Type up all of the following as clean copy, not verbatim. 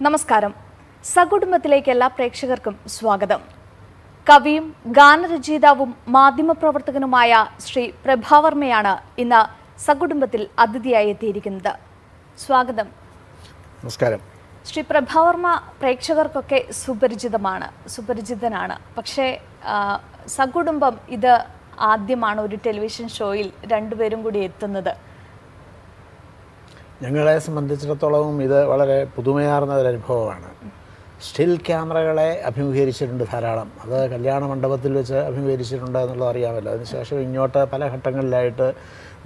നമസ്കാരം. സകുടുംബത്തിലേക്ക് എല്ലാ പ്രേക്ഷകർക്കും സ്വാഗതം. കവിയും ഗാനരചയിതാവും മാധ്യമപ്രവർത്തകനുമായ ശ്രീ പ്രഭാവർമ്മയാണ് ഇന്ന് സകുടുംബത്തിൽ അതിഥിയായി എത്തിയിരിക്കുന്നത്. സ്വാഗതം. നമസ്കാരം. ശ്രീ പ്രഭാവർമ്മ പ്രേക്ഷകർക്കൊക്കെ സുപരിചിതനാണ്. പക്ഷേ സകുടുംബം ഇത് ആദ്യമാണ് ഒരു ടെലിവിഷൻ ഷോയിൽ രണ്ടുപേരും കൂടി എത്തുന്നത്. ഞങ്ങളെ സംബന്ധിച്ചിടത്തോളവും ഇത് വളരെ പുതുമയാർന്ന ഒരു അനുഭവമാണ്. സ്റ്റിൽ ക്യാമറകളെ അഭിമുഖീകരിച്ചിട്ടുണ്ട് ധാരാളം. അത് കല്യാണ മണ്ഡപത്തിൽ വെച്ച് അഭിമുഖീകരിച്ചിട്ടുണ്ട് എന്നുള്ളത് അറിയാമല്ലോ. അതിനുശേഷം ഇങ്ങോട്ട് പല ഘട്ടങ്ങളിലായിട്ട്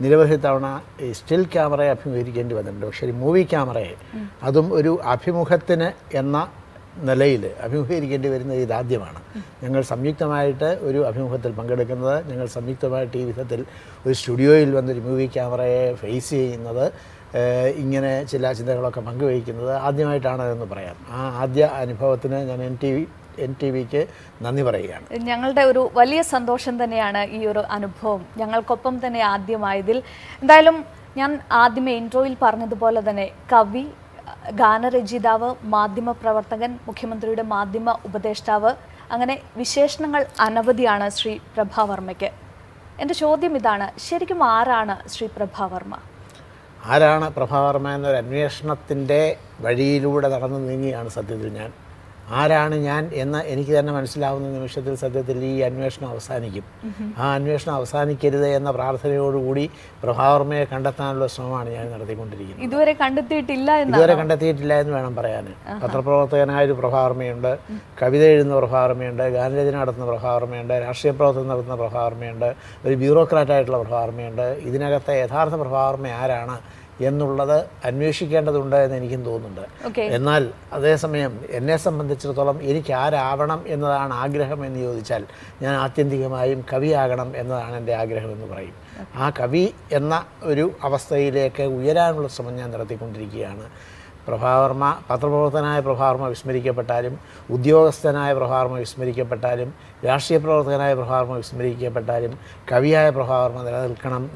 നിരവധി തവണ ഈ സ്റ്റിൽ ക്യാമറയെ അഭിമുഖീകരിക്കേണ്ടി വന്നിട്ടുണ്ട്. പക്ഷേ ഈ മൂവി ക്യാമറയെ അതും ഒരു അഭിമുഖത്തിന് എന്ന നിലയിൽ അഭിമുഖീകരിക്കേണ്ടി വരുന്നത് ഇതാദ്യമാണ്. ഞങ്ങൾ സംയുക്തമായിട്ട് ഒരു അഭിമുഖത്തിൽ പങ്കെടുക്കുന്നത്, ഞങ്ങൾ സംയുക്തമായിട്ട് ഈ വിധത്തിൽ ഒരു സ്റ്റുഡിയോയിൽ വന്നൊരു മൂവി ക്യാമറയെ ഫേസ് ചെയ്യുന്നത്, ഇങ്ങനെ ചില ചിന്തകളൊക്കെ പങ്കുവയ്ക്കുന്നത് ആദ്യമായിട്ടാണ് എന്ന് പറയാം. ആ ആദ്യ അനുഭവത്തിന് ഞാൻ എൻ ടി വിക്ക് നന്ദി പറയുകയാണ്. ഞങ്ങളുടെ ഒരു വലിയ സന്തോഷം തന്നെയാണ് ഈ ഒരു അനുഭവം ഞങ്ങൾക്കൊപ്പം തന്നെ ആദ്യമായതിൽ. എന്തായാലും ഞാൻ ആദ്യമേ ഇൻട്രോയിൽ പറഞ്ഞതുപോലെ തന്നെ കവി, ഗാനരചയിതാവ്, മാധ്യമപ്രവർത്തകൻ, മുഖ്യമന്ത്രിയുടെ മാധ്യമ ഉപദേഷ്ടാവ്, അങ്ങനെ വിശേഷണങ്ങൾ അനവധിയാണ് ശ്രീ പ്രഭാവർമ്മയ്ക്ക്. എൻ്റെ ചോദ്യം ഇതാണ്, ശരിക്കും ആരാണ് ശ്രീ പ്രഭാവർമ്മ? ആരാണ് പ്രഭാവർമ്മ എന്നൊരു അന്വേഷണത്തിൻ്റെ വഴിയിലൂടെ നടന്നു നീങ്ങിയാണ് സത്യത്തിൽ ഞാൻ. ആരാണ് ഞാൻ എന്ന് എനിക്ക് തന്നെ മനസ്സിലാവുന്ന നിമിഷത്തിൽ സത്യത്തിൽ ഈ അന്വേഷണം അവസാനിക്കും. ആ അന്വേഷണം അവസാനിക്കരുത് എന്ന പ്രാർത്ഥനയോടുകൂടി പ്രഭാവർമ്മയെ കണ്ടെത്താനുള്ള ശ്രമമാണ് ഞാൻ നടത്തിക്കൊണ്ടിരിക്കുന്നത്. ഇതുവരെ കണ്ടെത്തിയിട്ടില്ല എന്ന് വേണം പറയാൻ. പത്രപ്രവർത്തകനായൊരു പ്രഭാവർമ്മയുണ്ട്, കവിത എഴുതുന്ന പ്രഭാവർമ്മയുണ്ട്, ഗാനരചന നടത്തുന്ന പ്രഭാവർമ്മയുണ്ട്, രാഷ്ട്രീയ പ്രവർത്തനം നടത്തുന്ന പ്രഭാവർമ്മയുണ്ട്, ഒരു ബ്യൂറോക്രാറ്റായിട്ടുള്ള പ്രഭാവർമ്മയുണ്ട്. ഇതിനകത്തെ യഥാർത്ഥ പ്രഭാവർമ്മ ആരാണ് എന്നുള്ളത് അന്വേഷിക്കേണ്ടതുണ്ട് എന്ന് എനിക്കും തോന്നുന്നുണ്ട്. എന്നാൽ അതേസമയം എന്നെ സംബന്ധിച്ചിടത്തോളം എനിക്ക് ആരാവണം എന്നതാണ് ആഗ്രഹം എന്ന് ചോദിച്ചാൽ ഞാൻ ആത്യന്തികമായും കവിയാകണം എന്നതാണ് എൻ്റെ ആഗ്രഹം എന്ന് പറയും. ആ കവി എന്ന ഒരു അവസ്ഥയിലേക്ക് ഉയരാനുള്ള ശ്രമം ഞാൻ നടത്തിക്കൊണ്ടിരിക്കുകയാണ്. പ്രഭാവർമ്മ, പത്രപ്രവർത്തകനായ പ്രഭാവർമ്മ വിസ്മരിക്കപ്പെട്ടാലും, ഉദ്യോഗസ്ഥനായ പ്രഭാവർമ്മ വിസ്മരിക്കപ്പെട്ടാലും, രാഷ്ട്രീയ പ്രവർത്തകനായ പ്രഭാവർമ്മ വിസ്മരിക്കപ്പെട്ടാലും, കവിയായ പ്രഭാവർമ്മ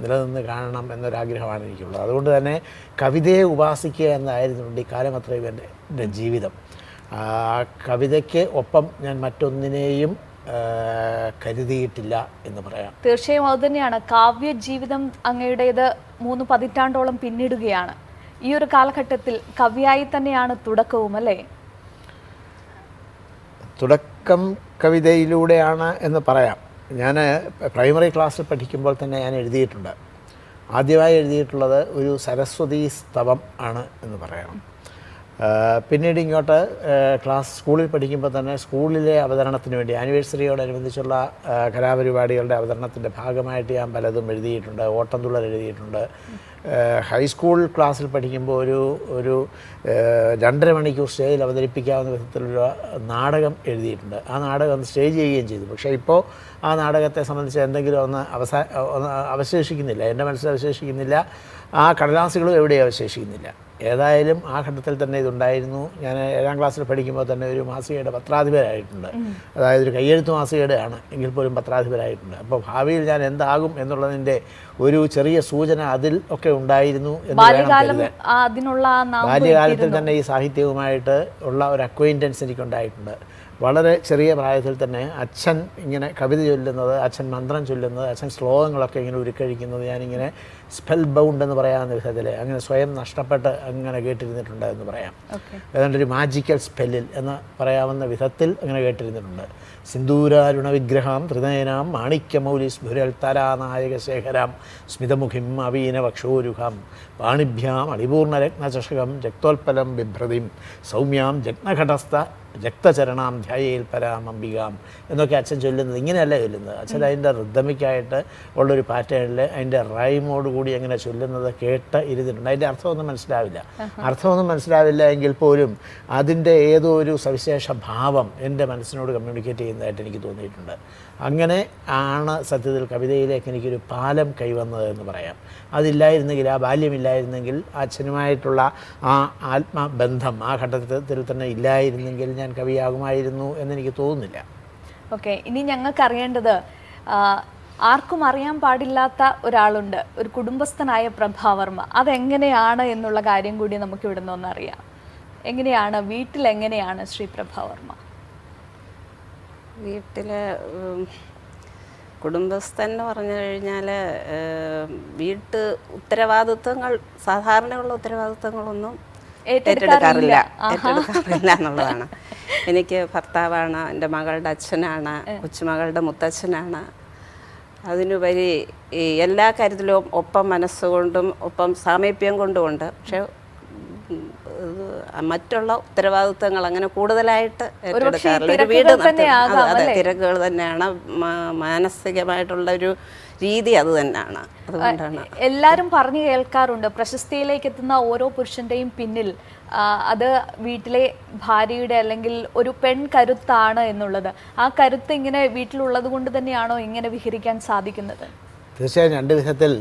നിലനിന്ന് കാണണം എന്നൊരാഗ്രഹമാണ് എനിക്കുള്ളത്. അതുകൊണ്ട് തന്നെ കവിതയെ ഉപാസിക്കുക എന്നായിരുന്നുണ്ട് ഈ കാലമത്രയും എൻ്റെ ജീവിതം. കവിതയ്ക്ക് ഒപ്പം ഞാൻ മറ്റൊന്നിനെയും കരുതിയിട്ടില്ല എന്ന് പറയാം. തീർച്ചയായും അതുതന്നെയാണ്. കാവ്യ ജീവിതം അങ്ങയുടേത് 3 പതിറ്റാണ്ടോളം പിന്നിടുകയാണ്. ഈ ഒരു കാലഘട്ടത്തിൽ കവിയായി തന്നെയാണ് തുടക്കവും, അല്ലേ? തുടക്കം കവിതയിലൂടെയാണ് എന്ന് പറയാം. ഞാൻ പ്രൈമറി ക്ലാസ്സിൽ പഠിക്കുമ്പോൾ തന്നെ ഞാൻ എഴുതിയിട്ടുണ്ട്. ആദ്യമായി എഴുതിയിട്ടുള്ളത് ഒരു സരസ്വതി സ്തവം ആണ് എന്ന് പറയാം. പിന്നീട് ഇങ്ങോട്ട് സ്കൂളിൽ പഠിക്കുമ്പോൾ തന്നെ സ്കൂളിലെ അവതരണത്തിന് വേണ്ടി ആനിവേഴ്സറിയോടനുബന്ധിച്ചുള്ള കലാപരിപാടികളുടെ അവതരണത്തിൻ്റെ ഭാഗമായിട്ട് ഞാൻ പലതും എഴുതിയിട്ടുണ്ട്. ഓട്ടംതുള്ളൽ എഴുതിയിട്ടുണ്ട്. ഹൈസ്കൂൾ ക്ലാസ്സിൽ പഠിക്കുമ്പോൾ ഒരു 2.5 മണിക്കൂർ സ്റ്റേജിൽ അവതരിപ്പിക്കാവുന്ന വിധത്തിലുള്ള നാടകം എഴുതിയിട്ടുണ്ട്. ആ നാടകം സ്റ്റേജ് ചെയ്യുകയും ചെയ്തു. പക്ഷേ ഇപ്പോൾ ആ നാടകത്തെ സംബന്ധിച്ച് എന്തെങ്കിലും ഒന്ന് അവശേഷിക്കുന്നില്ല, എൻ്റെ മനസ്സിൽ അവശേഷിക്കുന്നില്ല. ആ കടലാസുകളും എവിടെയും അവശേഷിക്കുന്നില്ല. ഏതായാലും ആ ഘട്ടത്തിൽ തന്നെ ഇതുണ്ടായിരുന്നു. ഞാൻ 7ാം ക്ലാസ്സിൽ പഠിക്കുമ്പോൾ തന്നെ ഒരു മാസികയുടെ പത്രാധിപരായിട്ടുണ്ട്. അതായത് ഒരു കയ്യെഴുത്ത് മാസികയുടെയാണ്, എങ്കിൽ പോലും പത്രാധിപരായിട്ടുണ്ട്. അപ്പോൾ ഭാവിയിൽ ഞാൻ എന്താകും എന്നുള്ളതിൻ്റെ ഒരു ചെറിയ സൂചന അതിൽ ഒക്കെ ഉണ്ടായിരുന്നു എന്ന് ബാല്യകാലത്തിൽ തന്നെ ഈ സാഹിത്യവുമായിട്ട് ഉള്ള ഒരു അക്വൈൻറ്റൻസ് എനിക്കുണ്ടായിട്ടുണ്ട്. വളരെ ചെറിയ പ്രായത്തിൽ തന്നെ അച്ഛൻ ഇങ്ങനെ കവിത ചൊല്ലുന്നത്, അച്ഛൻ മന്ത്രം ചൊല്ലുന്നത്, അച്ഛൻ ശ്ലോകങ്ങളൊക്കെ ഇങ്ങനെ ഉരുക്കഴിക്കുന്നത് ഞാനിങ്ങനെ സ്പെൽ ബൗണ്ട് എന്ന് പറയാവുന്ന വിധത്തിൽ അങ്ങനെ സ്വയം നഷ്ടപ്പെട്ട് അങ്ങനെ കേട്ടിരുന്നിട്ടുണ്ട് എന്ന് പറയാം. ഏതാണ്ടൊരു മാജിക്കൽ സ്പെല്ലിൽ എന്ന് പറയാവുന്ന വിധത്തിൽ അങ്ങനെ കേട്ടിരുന്നിട്ടുണ്ട്. സിന്ദൂരാരുണ വിഗ്രഹാം ത്രിനയനാം മാണിക്യമൗലി സ്ഫുരൽ താരാനായക ശേഖരാം സ്മിതമുഖിം അവീന വക്ഷോരുഹാം പാണിഭ്യാം അളിപൂർണരത്നചഷകം രക്തോൽപ്പലം ബിഭ്രതിം സൗമ്യാം ജഗ്നഘടസ്ഥ രക്തചരണാം ധ്യായേൽ പരാം അംബികാം എന്നൊക്കെ അച്ഛൻ ചൊല്ലുന്നത് ഇങ്ങനെയല്ല ചൊല്ലുന്നത്. അച്ഛൻ അതിൻ്റെ റിതമിക്കായിട്ട് ഉള്ളൊരു പാറ്റേണിൽ അതിൻ്റെ റൈമോടുകൂടി അങ്ങനെ ചൊല്ലുന്നത് കേട്ട് ഇരുന്നിട്ടുണ്ട്. അതിൻ്റെ അർത്ഥമൊന്നും മനസ്സിലാവില്ല എങ്കിൽ പോലും അതിൻ്റെ ഏതോ ഒരു സവിശേഷ ഭാവം എൻ്റെ മനസ്സിനോട് കമ്മ്യൂണിക്കേറ്റ് ചെയ്യുന്നതായിട്ട് എനിക്ക് തോന്നിയിട്ടുണ്ട്. അങ്ങനെ ആണ് സത്യത്തിൽ കവിതയിലേക്ക് എനിക്കൊരു പാലം കൈവന്നത് എന്ന് പറയാം. അതില്ലായിരുന്നെങ്കിൽ, ആ ബാല്യമില്ലായിരുന്നെങ്കിൽ, അച്ഛനുമായിട്ടുള്ള ആ ആത്മബന്ധം ആ ഘട്ടത്തിൽ തന്നെ ഇല്ലായിരുന്നെങ്കിൽ ഞാൻ കവിയാകുമായിരുന്നു എന്നെനിക്ക് തോന്നുന്നില്ല. ഓക്കെ, ഇനി ഞങ്ങൾക്കറിയേണ്ടത് ആർക്കും അറിയാൻ പാടില്ലാത്ത ഒരാളുണ്ട്, ഒരു കുടുംബസ്ഥനായ പ്രഭാവർമ്മ. അതെങ്ങനെയാണ് എന്നുള്ള കാര്യം കൂടി നമുക്ക് ഇവിടെ നിന്ന് അറിയാം. എങ്ങനെയാണ് വീട്ടിൽ എങ്ങനെയാണ് ശ്രീ പ്രഭാവർമ്മ? വീട്ടിലെ കുടുംബസ്ഥൻ എന്ന് പറഞ്ഞു കഴിഞ്ഞാൽ വീട്ട് ഉത്തരവാദിത്വങ്ങൾ, സാധാരണയുള്ള ഉത്തരവാദിത്വങ്ങളൊന്നും ഏറ്റെടുക്കാറില്ല എന്നുള്ളതാണ്. എനിക്ക് ഭർത്താവാണ്, എൻ്റെ മകളുടെ അച്ഛനാണ്, കൊച്ചുമകളുടെ മുത്തച്ഛനാണ്. അതിനുപരി ഈ എല്ലാ കാര്യത്തിലും ഒപ്പം മനസ്സുകൊണ്ടും ഒപ്പം സാമീപ്യം കൊണ്ടുമുണ്ട്. പക്ഷെ മറ്റുള്ള ഉത്തരവാദിത്വങ്ങൾ അങ്ങനെ കൂടുതലായിട്ട് ഏറ്റെടുക്കാറില്ല. ഒരു വീട് അതെ, തിരക്കുകൾ തന്നെയാണ്. മാനസികമായിട്ടുള്ള ഒരു രീതി അത് തന്നെയാണ്. അതുകൊണ്ടാണ് എല്ലാവരും പറഞ്ഞു കേൾക്കാറുണ്ട്, പ്രശസ്തിയിലേക്ക് എത്തുന്ന ഓരോ പുരുഷന്റെയും പിന്നിൽ അത് വീട്ടിലെ ഭാര്യയുടെ അല്ലെങ്കിൽ ഒരു പെൺ കരുത്താണ് എന്നുള്ളത്. ആ കരുത്ത് ഇങ്ങനെ വീട്ടിലുള്ളത് കൊണ്ട് തന്നെയാണോ ഇങ്ങനെ വിഹരിക്കാൻ സാധിക്കുന്നത്? തീർച്ചയായും രണ്ട് വിധത്തിൽ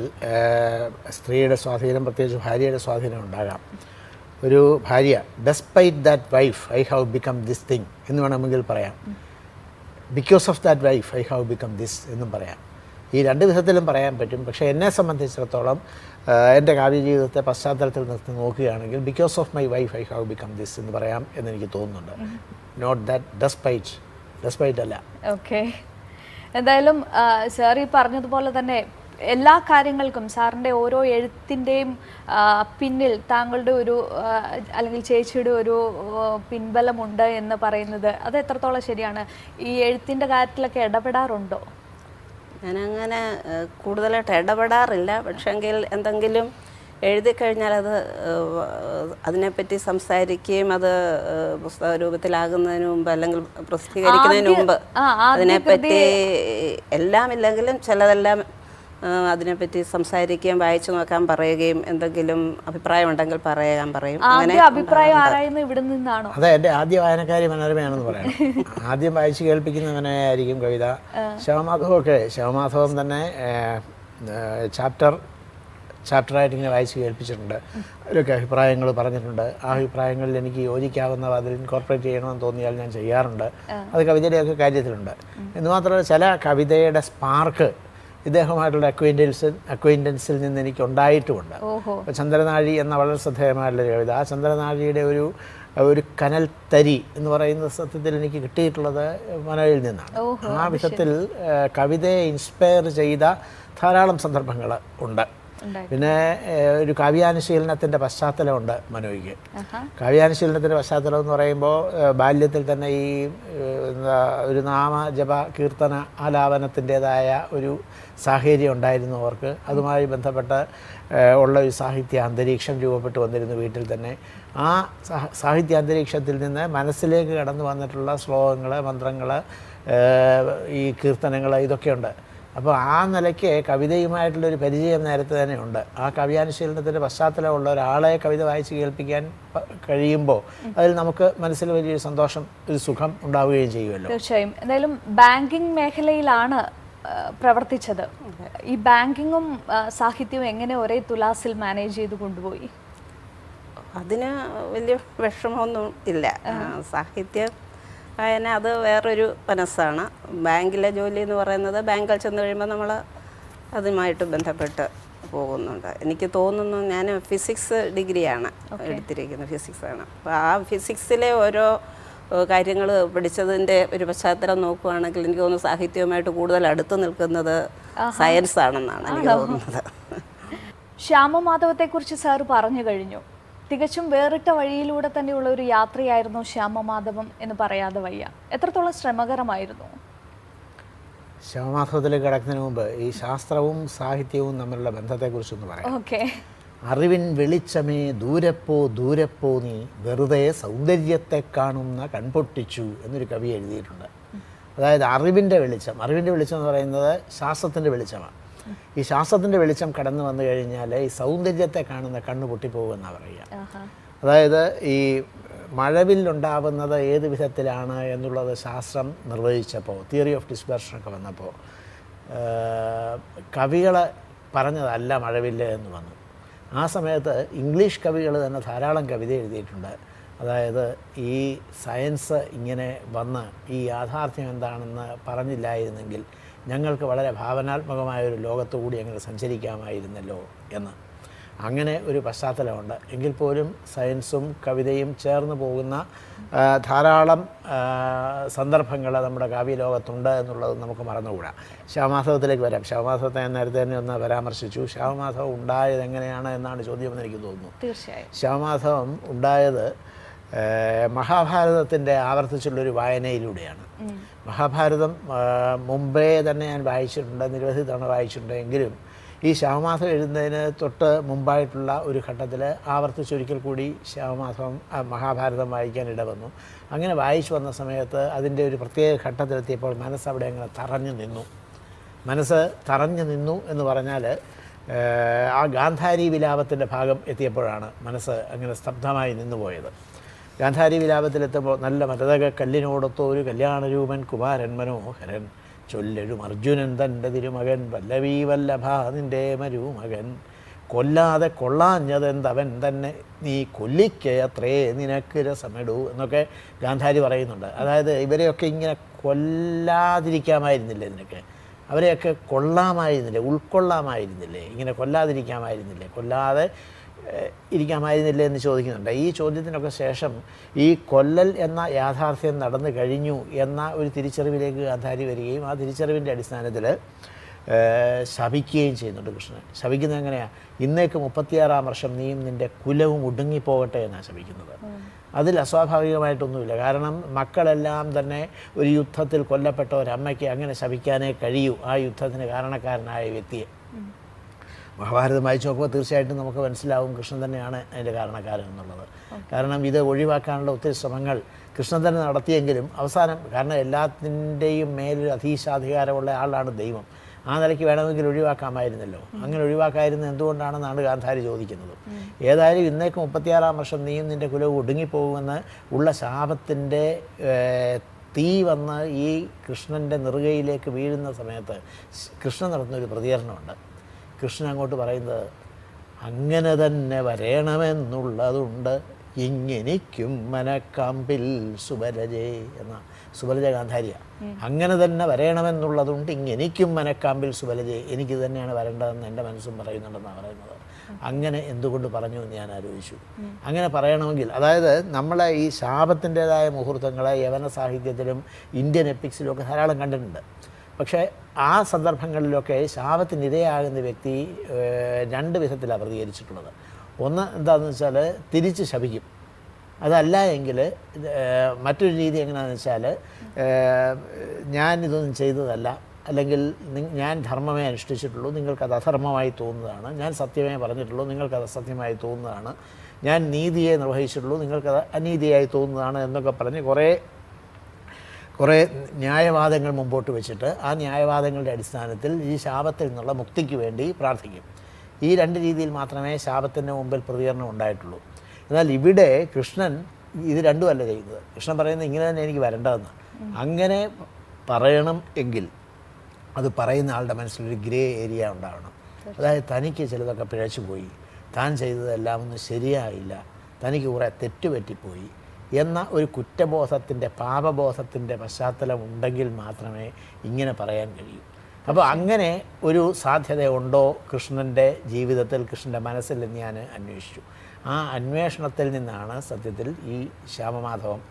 സ്ത്രീയുടെ സ്വാധീനം, പ്രത്യേകിച്ച് ഭാര്യയുടെ സ്വാധീനം ഉണ്ടാകാം. ഒരു ഭാര്യ despite that wife I have become this thing എന്ന് വേണമെങ്കിൽ പറയാം. Because of that wife I have become this എന്നും പറയാം. ഈ രണ്ട് വിധത്തിലും പറയാൻ പറ്റും. പക്ഷേ എന്നെ സംബന്ധിച്ചിടത്തോളം എൻ്റെ കാവ്യജീവിതത്തെ പശ്ചാത്തലത്തിൽ നിർത്തി നോക്കുകയാണെങ്കിൽ because of my wife I have become this എന്ന് പറയാം എന്നെനിക്ക് തോന്നുന്നുണ്ട്. നോട്ട് ദാറ്റ് ഡെസ്പൈറ്റ് അല്ല. ഓക്കെ, എന്തായാലും സാർ ഈ പറഞ്ഞതുപോലെ തന്നെ എല്ലാ കാര്യങ്ങൾക്കും സാറിൻ്റെ ഓരോ എഴുത്തിൻ്റെയും പിന്നിൽ താങ്കളുടെ ഒരു അല്ലെങ്കിൽ ചേച്ചിയുടെ ഒരു പിൻബലമുണ്ട് എന്ന് പറയുന്നത് അത് എത്രത്തോളം ശരിയാണ്? ഈ എഴുത്തിൻ്റെ കാര്യത്തിലൊക്കെ ഇടപെടാറുണ്ടോ? ഞാനങ്ങനെ കൂടുതലായിട്ട് ഇടപെടാറില്ല. പക്ഷെങ്കിൽ എന്തെങ്കിലും എഴുതി കഴിഞ്ഞാൽ അതിനെപ്പറ്റി സംസാരിക്കുകയും അത് പുസ്തക രൂപത്തിലാകുന്നതിന് മുമ്പ് അല്ലെങ്കിൽ പ്രസിദ്ധീകരിക്കുന്നതിന് മുമ്പ് അതിനെപ്പറ്റി എല്ലാം ഇല്ലെങ്കിലും ചിലതെല്ലാം അതിനെപ്പറ്റി സംസാരിക്കുകയും വായിച്ചു നോക്കാൻ പറയുകയും എന്തെങ്കിലും അഭിപ്രായം ഉണ്ടെങ്കിൽ പറയും. അഭിപ്രായം ആരായുന്നു ഇവിടെ നിന്നാണോ? അതെ, എൻ്റെ ആദ്യ വായനക്കാരി മനോരമയാണെന്ന് പറയണം. ആദ്യം വായിച്ച് കേൾപ്പിക്കുന്നവനെ ആയിരിക്കും കവിത. ശവമാധവം തന്നെ ചാപ്റ്ററായിട്ട് ഇങ്ങനെ വായിച്ച് കേൾപ്പിച്ചിട്ടുണ്ട്. അതിലൊക്കെ അഭിപ്രായങ്ങൾ പറഞ്ഞിട്ടുണ്ട്. ആ അഭിപ്രായങ്ങളിൽ എനിക്ക് യോജിക്കാവുന്ന അതിൽ ഇൻകോർപ്പറേറ്റ് ചെയ്യണമെന്ന് തോന്നിയാൽ ഞാൻ ചെയ്യാറുണ്ട്. അത് കവിതയുടെയൊക്കെ കാര്യത്തിലുണ്ട്. എന്ന് മാത്രമല്ല, ചില കവിതയുടെ സ്പാർക്ക് ഇദ്ദേഹമായിട്ടുള്ള അക്വൈൻറ്റൻസിൽ നിന്ന് എനിക്ക് ഉണ്ടായിട്ടുമുണ്ട്. ഇപ്പോൾ ചന്ദ്രനാഴി എന്ന വളരെ ശ്രദ്ധേയമായിട്ടുള്ള കവിത, ആ ചന്ദ്രനാഴിയുടെ ഒരു കനൽ തരി എന്ന് പറയുന്ന സത്യത്തിൽ എനിക്ക് കിട്ടിയിട്ടുള്ളത് മനോയിൽ നിന്നാണ്. ആ വിധത്തിൽ കവിതയെ ഇൻസ്പയർ ചെയ്ത ധാരാളം സന്ദർഭങ്ങൾ ഉണ്ട്. പിന്നെ ഒരു കാവ്യാനുശീലനത്തിൻ്റെ പശ്ചാത്തലമുണ്ട് മനോയ്ക്ക്. കാവ്യാനുശീലനത്തിൻ്റെ പശ്ചാത്തലം എന്ന് പറയുമ്പോൾ ബാല്യത്തിൽ തന്നെ ഈ ഒരു നാമജപ കീർത്തന ആലാപനത്തിൻ്റേതായ ഒരു സാഹചര്യം ഉണ്ടായിരുന്നു അവർക്ക്. അതുമായി ബന്ധപ്പെട്ട് ഉള്ള ഒരു സാഹിത്യ അന്തരീക്ഷം രൂപപ്പെട്ടു വന്നിരുന്നു വീട്ടിൽ തന്നെ. ആ സാഹിത്യ അന്തരീക്ഷത്തിൽ നിന്ന് മനസ്സിലേക്ക് കടന്നു വന്നിട്ടുള്ള ശ്ലോകങ്ങൾ, മന്ത്രങ്ങൾ, ഈ കീർത്തനങ്ങൾ, ഇതൊക്കെയുണ്ട്. അപ്പോൾ ആ നിലയ്ക്ക് കവിതയുമായിട്ടുള്ളൊരു പരിചയം നേരത്തെ തന്നെ ഉണ്ട്. ആ കാവ്യാനുശീലനത്തിൻ്റെ പശ്ചാത്തലമുള്ള ഒരാളെ കവിത വായിച്ച് കേൾപ്പിക്കാൻ കഴിയുമ്പോൾ അതിൽ നമുക്ക് മനസ്സിൽ വലിയൊരു സന്തോഷം, ഒരു സുഖം ഉണ്ടാവുകയും ചെയ്യുമല്ലോ. തീർച്ചയായും. എന്തായാലും ബാങ്കിങ് മേഖലയിലാണ് പ്രവർത്തിച്ചത്. ഈ ബാങ്കിങ്ങും സാഹിത്യവും എങ്ങനെ ഒരേ തുലാസിൽ മാനേജ് ചെയ്ത് കൊണ്ടുപോയി? അതിന് വലിയ വിഷമമൊന്നും ഇല്ല. സാഹിത്യം വായന അത് വേറൊരു മനസ്സാണ്. ബാങ്കിലെ ജോലി എന്ന് പറയുന്നത് ബാങ്കിൽ ചെന്ന് കഴിയുമ്പോൾ നമ്മൾ അതുമായിട്ട് ബന്ധപ്പെട്ട് പോകുന്നുണ്ട്. എനിക്ക് തോന്നുന്നു, ഞാൻ ഫിസിക്സ് ഡിഗ്രിയാണ് എടുത്തിരിക്കുന്നത്, ഫിസിക്സാണ്. അപ്പോൾ ആ ഫിസിക്സിലെ ഓരോ കാര്യങ്ങൾ പഠിച്ചതിൻ്റെ ഒരു പശ്ചാത്തലം നോക്കുകയാണെങ്കിൽ എനിക്ക് തോന്നുന്നു സാഹിത്യവുമായിട്ട് കൂടുതൽ അടുത്ത് നിൽക്കുന്നത് സയൻസ് ആണെന്നാണ് എനിക്ക് തോന്നുന്നത്. ശ്യാമമാധവത്തെക്കുറിച്ച് സാറ് പറഞ്ഞു കഴിഞ്ഞു. തികച്ചും വേറിട്ട വഴിയിലൂടെ തന്നെയുള്ള ഒരു യാത്രയായിരുന്നു ശ്യാമമാധവം എന്ന് പറയാതെ വയ്യ. എത്രത്തോളം ശ്രമകരമായിരുന്നു? ശ്യാമമാധവത്തിലേക്ക് കടക്കുന്നതിന് മുമ്പ് ഈ ശാസ്ത്രവും സാഹിത്യവും തമ്മിലുള്ള ബന്ധത്തെക്കുറിച്ചൊന്ന് പറയാം. ഓക്കെ. അറിവിൻ വെളിച്ചമേ ദൂരപ്പോ നീ വെറുതെ സൗന്ദര്യത്തെ കാണുന്ന കൺപൊട്ടിച്ചു എന്നൊരു കവി എഴുതിയിട്ടുണ്ട്. അതായത് അറിവിൻ്റെ വെളിച്ചം എന്ന് പറയുന്നത് ശാസ്ത്രത്തിൻ്റെ വെളിച്ചമാണ്. ഈ ശാസ്ത്രത്തിൻ്റെ വെളിച്ചം കടന്നു വന്നു കഴിഞ്ഞാൽ ഈ സൗന്ദര്യത്തെ കാണുന്ന കണ്ണ് പൊട്ടിപ്പോകുമെന്നാണ് പറയുക. അതായത് ഈ മഴവില്ലുണ്ടാവുന്നത് ഏത് വിധത്തിലാണ് എന്നുള്ളത് ശാസ്ത്രം നിർവചിച്ചപ്പോൾ, തിയറി ഓഫ് ഡിസ്പെർഷനൊക്കെ വന്നപ്പോൾ കവികൾ പറഞ്ഞതല്ല മഴവില്ല് എന്ന് വന്നു. ആ സമയത്ത് ഇംഗ്ലീഷ് കവികൾ തന്നെ ധാരാളം കവിത എഴുതിയിട്ടുണ്ട്. അതായത് ഈ സയൻസ് ഇങ്ങനെ വന്ന് ഈ യാഥാർത്ഥ്യം എന്താണെന്ന് പറഞ്ഞില്ലായിരുന്നെങ്കിൽ ഞങ്ങൾക്ക് വളരെ ഭാവനാത്മകമായൊരു ലോകത്തുകൂടി അങ്ങനെ സഞ്ചരിക്കാമായിരുന്നല്ലോ എന്ന്. അങ്ങനെ ഒരു പശ്ചാത്തലമുണ്ട്. എങ്കിൽ പോലും സയൻസും കവിതയും ചേർന്ന് പോകുന്ന ധാരാളം സന്ദർഭങ്ങൾ നമ്മുടെ കാവ്യലോകത്തുണ്ട് എന്നുള്ളത് നമുക്ക് മറന്നുകൂടാ. ശവമാധവത്തിലേക്ക് വരാം. ശവമാധവത്തെ ഞാൻ നേരത്തെ തന്നെ ഒന്ന് പരാമർശിച്ചു. ശവമാധവം ഉണ്ടായത് എങ്ങനെയാണ് എന്നാണ് ചോദ്യമെന്ന് എനിക്ക് തോന്നുന്നു. തീർച്ചയായും ശവമാധവം ഉണ്ടായത് മഹാഭാരതത്തിൻ്റെ ആവർത്തിച്ചുള്ളൊരു വായനയിലൂടെയാണ്. മഹാഭാരതം മുമ്പേ തന്നെ ഞാൻ വായിച്ചിട്ടുണ്ട്, നിരവധി തവണ വായിച്ചിട്ടുണ്ട്. എങ്കിലും ഈ ശവമാധവം എഴുതുന്നതിന് തൊട്ട് മുമ്പായിട്ടുള്ള ഒരു ഘട്ടത്തിൽ ആവർത്തിച്ചൊരിക്കൽ കൂടി ശവമാധവം മഹാഭാരതം വായിക്കാൻ ഇടവന്നു. അങ്ങനെ വായിച്ചു വന്ന സമയത്ത് അതിൻ്റെ ഒരു പ്രത്യേക ഘട്ടത്തിലെത്തിയപ്പോൾ മനസ്സവിടെ അങ്ങനെ തറഞ്ഞു നിന്നു. മനസ്സ് തറഞ്ഞു നിന്നു എന്ന് പറഞ്ഞാൽ ആ ഗാന്ധാരി വിലാപത്തിൻ്റെ ഭാഗം എത്തിയപ്പോഴാണ് മനസ്സ് അങ്ങനെ സ്തബ്ധമായി നിന്നുപോയത്. ഗാന്ധാരി വിലാപത്തിലെത്തുമ്പോൾ നല്ല മരതക കല്ലിനോടൊത്തോ ഒരു കല്യാണരൂപൻ കുമാരൻ മനോഹരൻ ചൊല്ലഴും അർജുനൻ തൻ്റെ തിരുമകൻ വല്ലവീ വല്ലഭ നിൻ്റെ മരുമകൻ കൊല്ലാതെ കൊള്ളാഞ്ഞതെന്തവൻ തന്നെ നീ കൊല്ലിക്കയത്രേ നിനക്ക് രസമിടൂ എന്നൊക്കെ ഗാന്ധാരി പറയുന്നുണ്ട്. അതായത് ഇവരെയൊക്കെ ഇങ്ങനെ കൊല്ലാതിരിക്കാമായിരുന്നില്ലേ നിനക്ക്? അവരെയൊക്കെ കൊള്ളാമായിരുന്നില്ലേ, ഉൾക്കൊള്ളാമായിരുന്നില്ലേ, ഇങ്ങനെ കൊല്ലാതിരിക്കാമായിരുന്നില്ലേ, കൊല്ലാതെ ഇരിക്കാമായിരുന്നില്ലേ എന്ന് ചോദിക്കുന്നുണ്ട്. ഈ ചോദ്യത്തിനൊക്കെ ശേഷം ഈ കൊല്ലൽ എന്ന യാഥാർത്ഥ്യം നടന്നു കഴിഞ്ഞു എന്ന ഒരു തിരിച്ചറിവിലേക്ക് ഗാന്ധാരി വരികയും ആ തിരിച്ചറിവിൻ്റെ അടിസ്ഥാനത്തിൽ ശപിക്കുകയും ചെയ്യുന്നുണ്ട് കൃഷ്ണൻ. ശപിക്കുന്നത് എങ്ങനെയാണ്? ഇന്നേക്ക് 36 വർഷം നീയും നിൻ്റെ കുലവും ഒടുങ്ങിപ്പോകട്ടെ എന്നാണ് ശപിക്കുന്നത്. അതിൽ അസ്വാഭാവികമായിട്ടൊന്നുമില്ല. കാരണം മക്കളെല്ലാം തന്നെ ഒരു യുദ്ധത്തിൽ കൊല്ലപ്പെട്ട ഒരമ്മയ്ക്ക് അങ്ങനെ ശപിക്കാനേ കഴിയൂ ആ യുദ്ധത്തിന് കാരണക്കാരനായ വ്യക്തിയെ. മഹാഭാരതം വായിച്ച് നോക്കുമ്പോൾ തീർച്ചയായിട്ടും നമുക്ക് മനസ്സിലാവും കൃഷ്ണൻ തന്നെയാണ് അതിൻ്റെ കാരണക്കാരൻ എന്നുള്ളത്. കാരണം ഇത് ഒഴിവാക്കാനുള്ള ഒത്തിരി ശ്രമങ്ങൾ കൃഷ്ണൻ തന്നെ നടത്തിയെങ്കിലും അവസാനം, കാരണം എല്ലാത്തിൻ്റെയും മേലൊരു അധീശാധികാരമുള്ള ആളാണ് ദൈവം, ആ നിലയ്ക്ക് വേണമെങ്കിൽ ഒഴിവാക്കാമായിരുന്നല്ലോ. അങ്ങനെ ഒഴിവാക്കാതിരുന്നത് എന്തുകൊണ്ടാണെന്നാണ് ഗാന്ധാരി ചോദിക്കുന്നത്. ഏതായാലും ഇന്നേക്ക് 36 വർഷം നീയും നിൻ്റെ കുലവും ഒടുങ്ങിപ്പോകുമെന്ന് ഉള്ള ശാപത്തിൻ്റെ തീ വന്ന് ഈ കൃഷ്ണൻ്റെ നെറുകയിലേക്ക് വീഴുന്ന സമയത്ത് കൃഷ്ണൻ നടത്തുന്നൊരു പ്രതികരണമുണ്ട്. കൃഷ്ണൻ അങ്ങോട്ട് പറയുന്നത് അങ്ങനെ തന്നെ വരണമെന്നുള്ളതുണ്ട് ഇങ്ങെനിക്കും മനക്കാമ്പിൽ സുബലജേ എന്ന സുബലജ ഗാന്ധാരിയാണ്. അങ്ങനെ തന്നെ വരണമെന്നുള്ളതുണ്ട് ഇങ്ങെനിക്കും മനക്കാമ്പിൽ സുബലജേ, എനിക്ക് തന്നെയാണ് വരേണ്ടതെന്ന് എൻ്റെ മനസ്സും പറയുന്നുണ്ടെന്നാണ് പറയുന്നത്. അങ്ങനെ എന്തുകൊണ്ട് പറഞ്ഞു എന്ന് ഞാൻ ആലോചിച്ചു. അങ്ങനെ പറയണമെങ്കിൽ, അതായത് നമ്മളെ ഈ ശാപത്തിൻ്റെതായ മുഹൂർത്തങ്ങളെ യവന സാഹിത്യത്തിലും ഇന്ത്യൻ എപ്പിക്സിലും ഒക്കെ ധാരാളം കണ്ടിട്ടുണ്ട്. പക്ഷേ ആ സന്ദർഭങ്ങളിലൊക്കെ ശാപത്തിനിരയാകുന്ന വ്യക്തി 2 വിധത്തിലാണ് പ്രതികരിച്ചിട്ടുള്ളത്. ഒന്ന് എന്താണെന്ന് വെച്ചാൽ തിരിച്ച് ശപിക്കും. അതല്ല എങ്കിൽ മറ്റൊരു രീതി എങ്ങനെയാണെന്ന് വെച്ചാൽ ഞാനിതൊന്നും ചെയ്തതല്ല, അല്ലെങ്കിൽ ഞാൻ ധർമ്മമേ അനുഷ്ഠിച്ചിട്ടുള്ളൂ, നിങ്ങൾക്കത് അധർമ്മമായി തോന്നുന്നതാണ്, ഞാൻ സത്യമേ പറഞ്ഞിട്ടുള്ളൂ, നിങ്ങൾക്കത് അസത്യമായി തോന്നുന്നതാണ്, ഞാൻ നീതിയെ നിർവഹിച്ചിട്ടുള്ളൂ, നിങ്ങൾക്കത് അനീതിയായി തോന്നുന്നതാണ് എന്നൊക്കെ പറഞ്ഞ് കുറേ ന്യായവാദങ്ങൾ മുമ്പോട്ട് വെച്ചിട്ട് ആ ന്യായവാദങ്ങളുടെ അടിസ്ഥാനത്തിൽ ഈ ശാപത്തിൽ നിന്നുള്ള മുക്തിക്ക് വേണ്ടി പ്രാർത്ഥിക്കും. ഈ 2 രീതിയിൽ മാത്രമേ ശാപത്തിൻ്റെ മുമ്പിൽ പ്രതികരണം ഉണ്ടായിട്ടുള്ളൂ. എന്നാൽ ഇവിടെ കൃഷ്ണൻ ഇത് രണ്ടുമല്ല ചെയ്യുന്നത്. കൃഷ്ണൻ പറയുന്നത് ഇങ്ങനെ തന്നെ എനിക്ക് വരേണ്ടതെന്ന്. അങ്ങനെ പറയണം എങ്കിൽ അത് പറയുന്ന ആളുടെ മനസ്സിലൊരു ഗ്രേ ഏരിയ ഉണ്ടാവണം. അതായത് തനിക്ക് ചിലതൊക്കെ പിഴച്ചു പോയി, താൻ ചെയ്തതെല്ലാം ഒന്നും ശരിയായില്ല, തനിക്ക് കുറേ തെറ്റുപറ്റിപ്പോയി എന്ന ഒരു കുറ്റബോധത്തിൻ്റെ പാപബോധത്തിൻ്റെ പശ്ചാത്തലം ഉണ്ടെങ്കിൽ മാത്രമേ ഇങ്ങനെ പറയാൻ കഴിയൂ. അപ്പോൾ അങ്ങനെ ഒരു സാധ്യതയുണ്ടോ കൃഷ്ണൻ്റെ ജീവിതത്തിൽ, കൃഷ്ണൻ്റെ മനസ്സിൽ എന്ന് ഞാൻ അന്വേഷിച്ചു. ആ അന്വേഷണത്തിൽ നിന്നാണ് സത്യത്തിൽ ഈ ശ്യാമമാധവം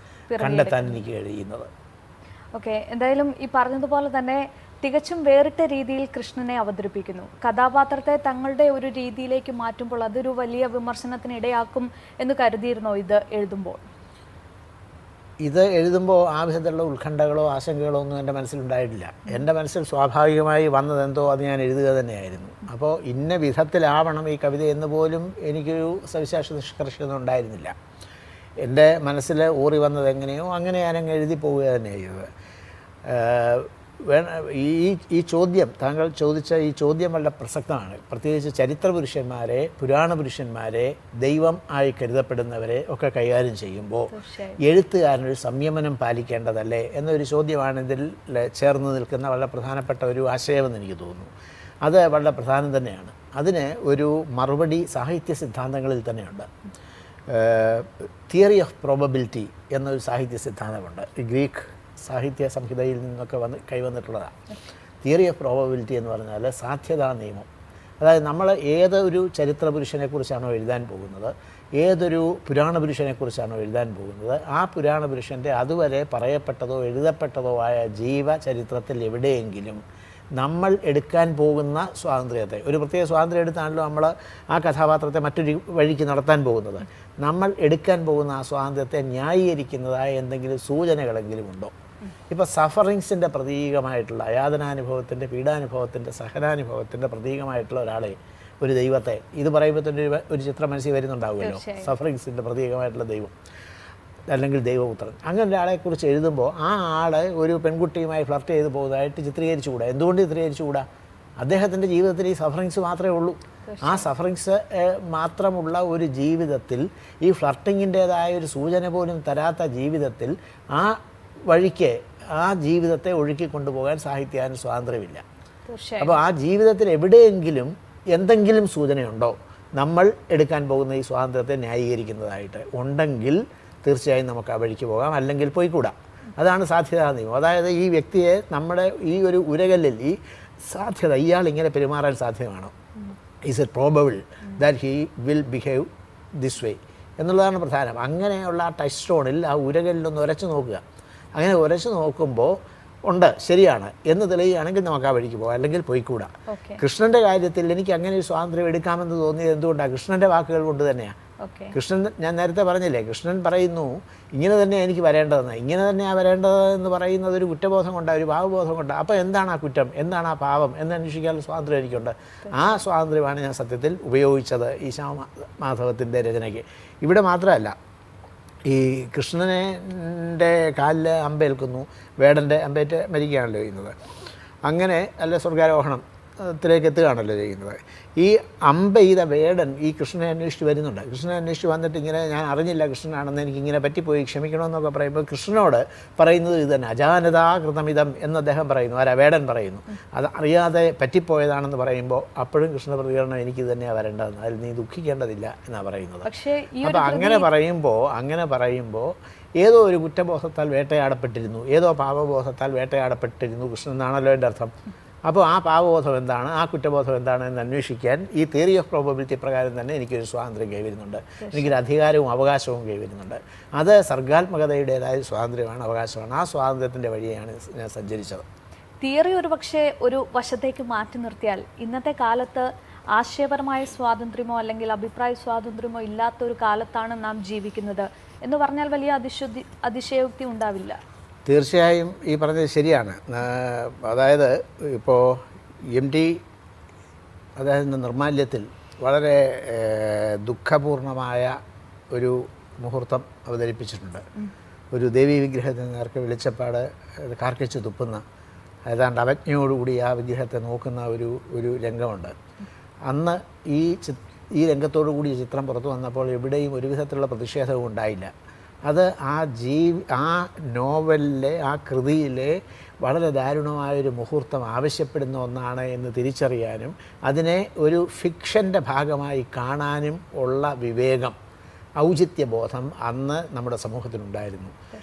കണ്ടെത്താൻ എനിക്ക് കഴിയുന്നത്. ഓക്കെ, എന്തായാലും ഈ പറഞ്ഞതുപോലെ തന്നെ തികച്ചും വേറിട്ട രീതിയിൽ കൃഷ്ണനെ അവതരിപ്പിക്കുന്നു. കഥാപാത്രത്തെ തങ്ങളുടെ ഒരു രീതിയിലേക്ക് മാറ്റുമ്പോൾ അതൊരു വലിയ വിമർശനത്തിന് ഇടയാക്കും എന്ന് കരുതിയിരുന്നോ ഇത് എഴുതുമ്പോൾ? ഇത് എഴുതുമ്പോൾ ആ വിധത്തിലുള്ള ഉത്കണ്ഠകളോ ആശങ്കകളോ ഒന്നും എൻ്റെ മനസ്സിലുണ്ടായിട്ടില്ല. എൻ്റെ മനസ്സിൽ സ്വാഭാവികമായി വന്നതെന്തോ അത് ഞാൻ എഴുതുക തന്നെയായിരുന്നു. അപ്പോൾ ഇന്ന വിധത്തിലാവണം ഈ കവിത എന്ന് പോലും എനിക്കൊരു സവിശേഷ നിഷ്കർഷയൊന്നും ഉണ്ടായിരുന്നില്ല. എൻ്റെ മനസ്സിൽ ഊറി വന്നത് എങ്ങനെയോ അങ്ങനെ ഞാനങ്ങ് എഴുതി പോവുക തന്നെ ചെയ്തത്. ഈ ചോദ്യം, താങ്കൾ ചോദിച്ച ഈ ചോദ്യം വളരെ പ്രസക്തമാണ്. പ്രത്യേകിച്ച് ചരിത്ര പുരുഷന്മാരെ, പുരാണ പുരുഷന്മാരെ, ദൈവം ആയി കരുതപ്പെടുന്നവരെ ഒക്കെ കൈകാര്യം ചെയ്യുമ്പോൾ എഴുത്തുകാരനൊരു സംയമനം പാലിക്കേണ്ടതല്ലേ എന്നൊരു ചോദ്യമാണ് ഇതിൽ ചേർന്ന് നിൽക്കുന്ന വളരെ പ്രധാനപ്പെട്ട ഒരു ആശയമെന്ന് എനിക്ക് തോന്നുന്നു. അത് വളരെ പ്രധാനം തന്നെയാണ്. അതിന് ഒരു മറുപടി സാഹിത്യ സിദ്ധാന്തങ്ങളിൽ തന്നെയുണ്ട്. തിയറി ഓഫ് പ്രോബബിലിറ്റി എന്നൊരു സാഹിത്യ സിദ്ധാന്തമുണ്ട്. ഗ്രീക്ക് സാഹിത്യ സംഹിതയിൽ നിന്നൊക്കെ കൈവന്നിട്ടുള്ളതാണ്. തിയറി ഓഫ് പ്രോബബിലിറ്റി എന്ന് പറഞ്ഞാൽ സാധ്യതാ നിയമം. അതായത് നമ്മൾ ഏതൊരു ചരിത്ര പുരുഷനെക്കുറിച്ചാണോ എഴുതാൻ പോകുന്നത്, ഏതൊരു പുരാണ പുരുഷനെക്കുറിച്ചാണോ എഴുതാൻ പോകുന്നത്, ആ പുരാണ പുരുഷൻ്റെ അതുവരെ പറയപ്പെട്ടതോ എഴുതപ്പെട്ടതോ ആയ ജീവചരിത്രത്തിൽ എവിടെയെങ്കിലും നമ്മൾ എടുക്കാൻ പോകുന്ന സ്വാതന്ത്ര്യത്തെ, ഒരു പ്രത്യേക സ്വാതന്ത്ര്യം എടുത്താണല്ലോ നമ്മൾ ആ കഥാപാത്രത്തെ മറ്റൊരു വഴിക്ക് നടത്താൻ പോകുന്നത്, നമ്മൾ എടുക്കാൻ പോകുന്ന ആ സ്വാതന്ത്ര്യത്തെ ന്യായീകരിക്കുന്നതായ എന്തെങ്കിലും സൂചനകളെങ്കിലും ഉണ്ടോ? ഇപ്പോൾ സഫറിങ്സിൻ്റെ പ്രതീകമായിട്ടുള്ള യാതനാനുഭവത്തിൻ്റെ, പീഡാനുഭവത്തിൻ്റെ, സഹനാനുഭവത്തിൻ്റെ പ്രതീകമായിട്ടുള്ള ഒരാളെ, ഒരു ദൈവത്തെ, ഇത് പറയുമ്പോൾ തന്നെ ഒരു ചിത്രം മനസ്സിൽ വരുന്നുണ്ടാവുമല്ലോ, സഫറിങ്സിൻ്റെ പ്രതീകമായിട്ടുള്ള ദൈവം അല്ലെങ്കിൽ ദൈവപുത്രൻ, അങ്ങനെ ഒരാളെക്കുറിച്ച് എഴുതുമ്പോൾ ആ ആൾ ഒരു പെൺകുട്ടിയുമായി ഫ്ലർട്ട് ചെയ്ത് പോകുന്നതായിട്ട് ചിത്രീകരിച്ചുകൂടാ. എന്തുകൊണ്ട് ചിത്രീകരിച്ചുകൂടാ? അദ്ദേഹത്തിൻ്റെ ജീവിതത്തിൽ ഈ സഫറിങ്സ് മാത്രമേ ഉള്ളൂ. ആ സഫറിങ്സ് മാത്രമുള്ള ഒരു ജീവിതത്തിൽ, ഈ ഫ്ലർട്ടിങ്ങിൻ്റേതായ ഒരു സൂചന പോലും തരാത്ത ജീവിതത്തിൽ ആ വഴിക്ക് ആ ജീവിതത്തെ ഒഴുക്കി കൊണ്ടുപോകാൻ സാഹിത്യത്തിന് സ്വാതന്ത്ര്യമില്ല. അപ്പോൾ ആ ജീവിതത്തിൽ എവിടെയെങ്കിലും എന്തെങ്കിലും സൂചനയുണ്ടോ നമ്മൾ എടുക്കാൻ പോകുന്ന ഈ സ്വാതന്ത്ര്യത്തെ ന്യായീകരിക്കുന്നതായിട്ട്? ഉണ്ടെങ്കിൽ തീർച്ചയായും നമുക്ക് ആ വഴിക്ക് പോകാം, അല്ലെങ്കിൽ പോയിക്കൂടാ. അതാണ് സാധ്യതാ നിയമം. അതായത് ഈ വ്യക്തിയെ നമ്മുടെ ഈ ഒരു ഉരകല്ലിൽ ഈ സാധ്യത, ഇയാൾ ഇങ്ങനെ പെരുമാറാൻ സാധ്യമാണോ, is it probable that he will behave this way എന്നുള്ളതാണ് പ്രധാനം. അങ്ങനെയുള്ള ആ ടച്ച് സ്റ്റോണിൽ ആ ഉരകല്ലിലൊന്ന് ഉരച്ച് നോക്കുക. അങ്ങനെ ഉരച്ച് നോക്കുമ്പോൾ ഉണ്ട്, ശരിയാണ് എന്ന് തെളിയുകയാണെങ്കിൽ നമുക്ക് ആ വഴിക്ക് പോകാം, അല്ലെങ്കിൽ പോയിക്കൂടാ. കൃഷ്ണൻ്റെ കാര്യത്തിൽ എനിക്ക് അങ്ങനെ ഒരു സ്വാതന്ത്ര്യം എടുക്കാമെന്ന് തോന്നിയത് എന്തുകൊണ്ടാണ്? കൃഷ്ണൻ്റെ വാക്കുകൾ കൊണ്ട് തന്നെയാണ്. കൃഷ്ണൻ, ഞാൻ നേരത്തെ പറഞ്ഞില്ലേ, കൃഷ്ണൻ പറയുന്നു ഇങ്ങനെ തന്നെയാണ് എനിക്ക് വരേണ്ടതെന്ന്. ഇങ്ങനെ തന്നെയാണ് വരേണ്ടതെന്ന് പറയുന്നത് ഒരു കുറ്റബോധം കൊണ്ടാണ്, ഒരു പാവബോധം കൊണ്ടാണ്. അപ്പോൾ എന്താണ് ആ കുറ്റം, എന്താണ് ആ പാവം എന്ന് അന്വേഷിക്കാനുള്ള സ്വാതന്ത്ര്യം എനിക്കുണ്ട്. ആ സ്വാതന്ത്ര്യമാണ് ഞാൻ സത്യത്തിൽ ഉപയോഗിച്ചത് ഈ ശ്യാമമാധവത്തിൻ്റെ രചനയ്ക്ക്. ഇവിടെ മാത്രമല്ല, ഈ കൃഷ്ണൻ്റെ കാലിൽ അമ്പേൽക്കുന്നു, വേടൻ്റെ അമ്പേറ്റ് മരിക്കുകയാണല്ലോ ചെയ്യുന്നത്. അങ്ങനെ അല്ല സ്വർഗാരോഹണത്തിലേക്ക് എത്തുകയാണല്ലോ ചെയ്യുന്നത്. ഈ അമ്പ ചെയ്ത വേടൻ ഈ കൃഷ്ണനെ അന്വേഷിച്ച് വരുന്നുണ്ട്. കൃഷ്ണനെ അന്വേഷിച്ച് വന്നിട്ട് ഇങ്ങനെ, ഞാൻ അറിഞ്ഞില്ല കൃഷ്ണനാണെന്ന്, എനിക്കിങ്ങനെ പറ്റിപ്പോയി, ക്ഷമിക്കണമെന്നൊക്കെ പറയുമ്പോൾ കൃഷ്ണനോട് പറയുന്നത് ഇത് തന്നെ, അജാനതാ കൃതമിതം എന്ന് അദ്ദേഹം പറയുന്നു. ആരാ? വേടൻ പറയുന്നു. അത് അറിയാതെ പറ്റിപ്പോയതാണെന്ന് പറയുമ്പോൾ അപ്പോഴും കൃഷ്ണ പ്രതികരണം എനിക്ക് തന്നെയാണ് വരേണ്ടതെന്ന്, അതിൽ നീ ദുഃഖിക്കേണ്ടതില്ല എന്നാണ് പറയുന്നത്. അപ്പോൾ അങ്ങനെ പറയുമ്പോൾ ഏതോ ഒരു കുറ്റബോധത്താൽ വേട്ടയാടപ്പെട്ടിരുന്നു, ഏതോ പാപബോധത്താൽ വേട്ടയാടപ്പെട്ടിരുന്നു കൃഷ്ണൻ എന്നാണല്ലോ എൻ്റെ അർത്ഥം. അപ്പോൾ ആ പാപബോധം എന്താണ്, ആ കുറ്റബോധം എന്താണ് എന്ന് അന്വേഷിക്കാൻ ഈ തിയറി ഓഫ് പ്രോബബിലിറ്റി പ്രകാരം തന്നെ എനിക്കൊരു സ്വാതന്ത്ര്യം കൈവരുന്നുണ്ട്, എനിക്കൊരു അധികാരവും അവകാശവും കൈവരുന്നുണ്ട്. അത് സർഗാത്മകതയുടേതായ സ്വാതന്ത്ര്യമാണ്, അവകാശമാണ്. ആ സ്വാതന്ത്ര്യത്തിൻ്റെ വഴിയാണ് ഞാൻ സഞ്ചരിച്ചത്. തിയറി ഒരു പക്ഷേ ഒരു വശത്തേക്ക് മാറ്റി നിർത്തിയാൽ ഇന്നത്തെ കാലത്ത് ആശയപരമായ സ്വാതന്ത്ര്യമോ അല്ലെങ്കിൽ അഭിപ്രായ സ്വാതന്ത്ര്യമോ ഇല്ലാത്തൊരു കാലത്താണ് നാം ജീവിക്കുന്നത് എന്ന് പറഞ്ഞാൽ വലിയ അതിശയോക്തി ഉണ്ടാവില്ല. തീർച്ചയായും ഈ പറഞ്ഞത് ശരിയാണ്. അതായത് ഇപ്പോൾ MT അതായത് നിർമാല്യത്തിൽ വളരെ ദുഃഖപൂർണമായ ഒരു മുഹൂർത്തം അവതരിപ്പിച്ചിട്ടുണ്ട്. ഒരു ദേവീ വിഗ്രഹത്തിന് നേർക്ക് വെളിച്ചപ്പാട് കാർക്കിച്ച് തുപ്പുന്ന, ഏതാണ്ട് അവജ്ഞയോടുകൂടി ആ വിഗ്രഹത്തെ നോക്കുന്ന ഒരു രംഗമുണ്ട്. അന്ന് ഈ രംഗത്തോടു കൂടി ചിത്രം പുറത്തു വന്നപ്പോൾ എവിടെയും ഒരു വിധത്തിലുള്ള പ്രതിഷേധവും ഉണ്ടായില്ല. അത് ആ നോവലിലെ, ആ കൃതിയിലെ വളരെ ദാരുണമായൊരു മുഹൂർത്തം ആവശ്യപ്പെടുന്ന ഒന്നാണ് എന്ന് തിരിച്ചറിയാനും അതിനെ ഒരു ഫിക്ഷൻ്റെ ഭാഗമായി കാണാനും ഉള്ള വിവേകം, ഔചിത്യബോധം അന്ന് നമ്മുടെ സമൂഹത്തിനുണ്ടായിരുന്നു.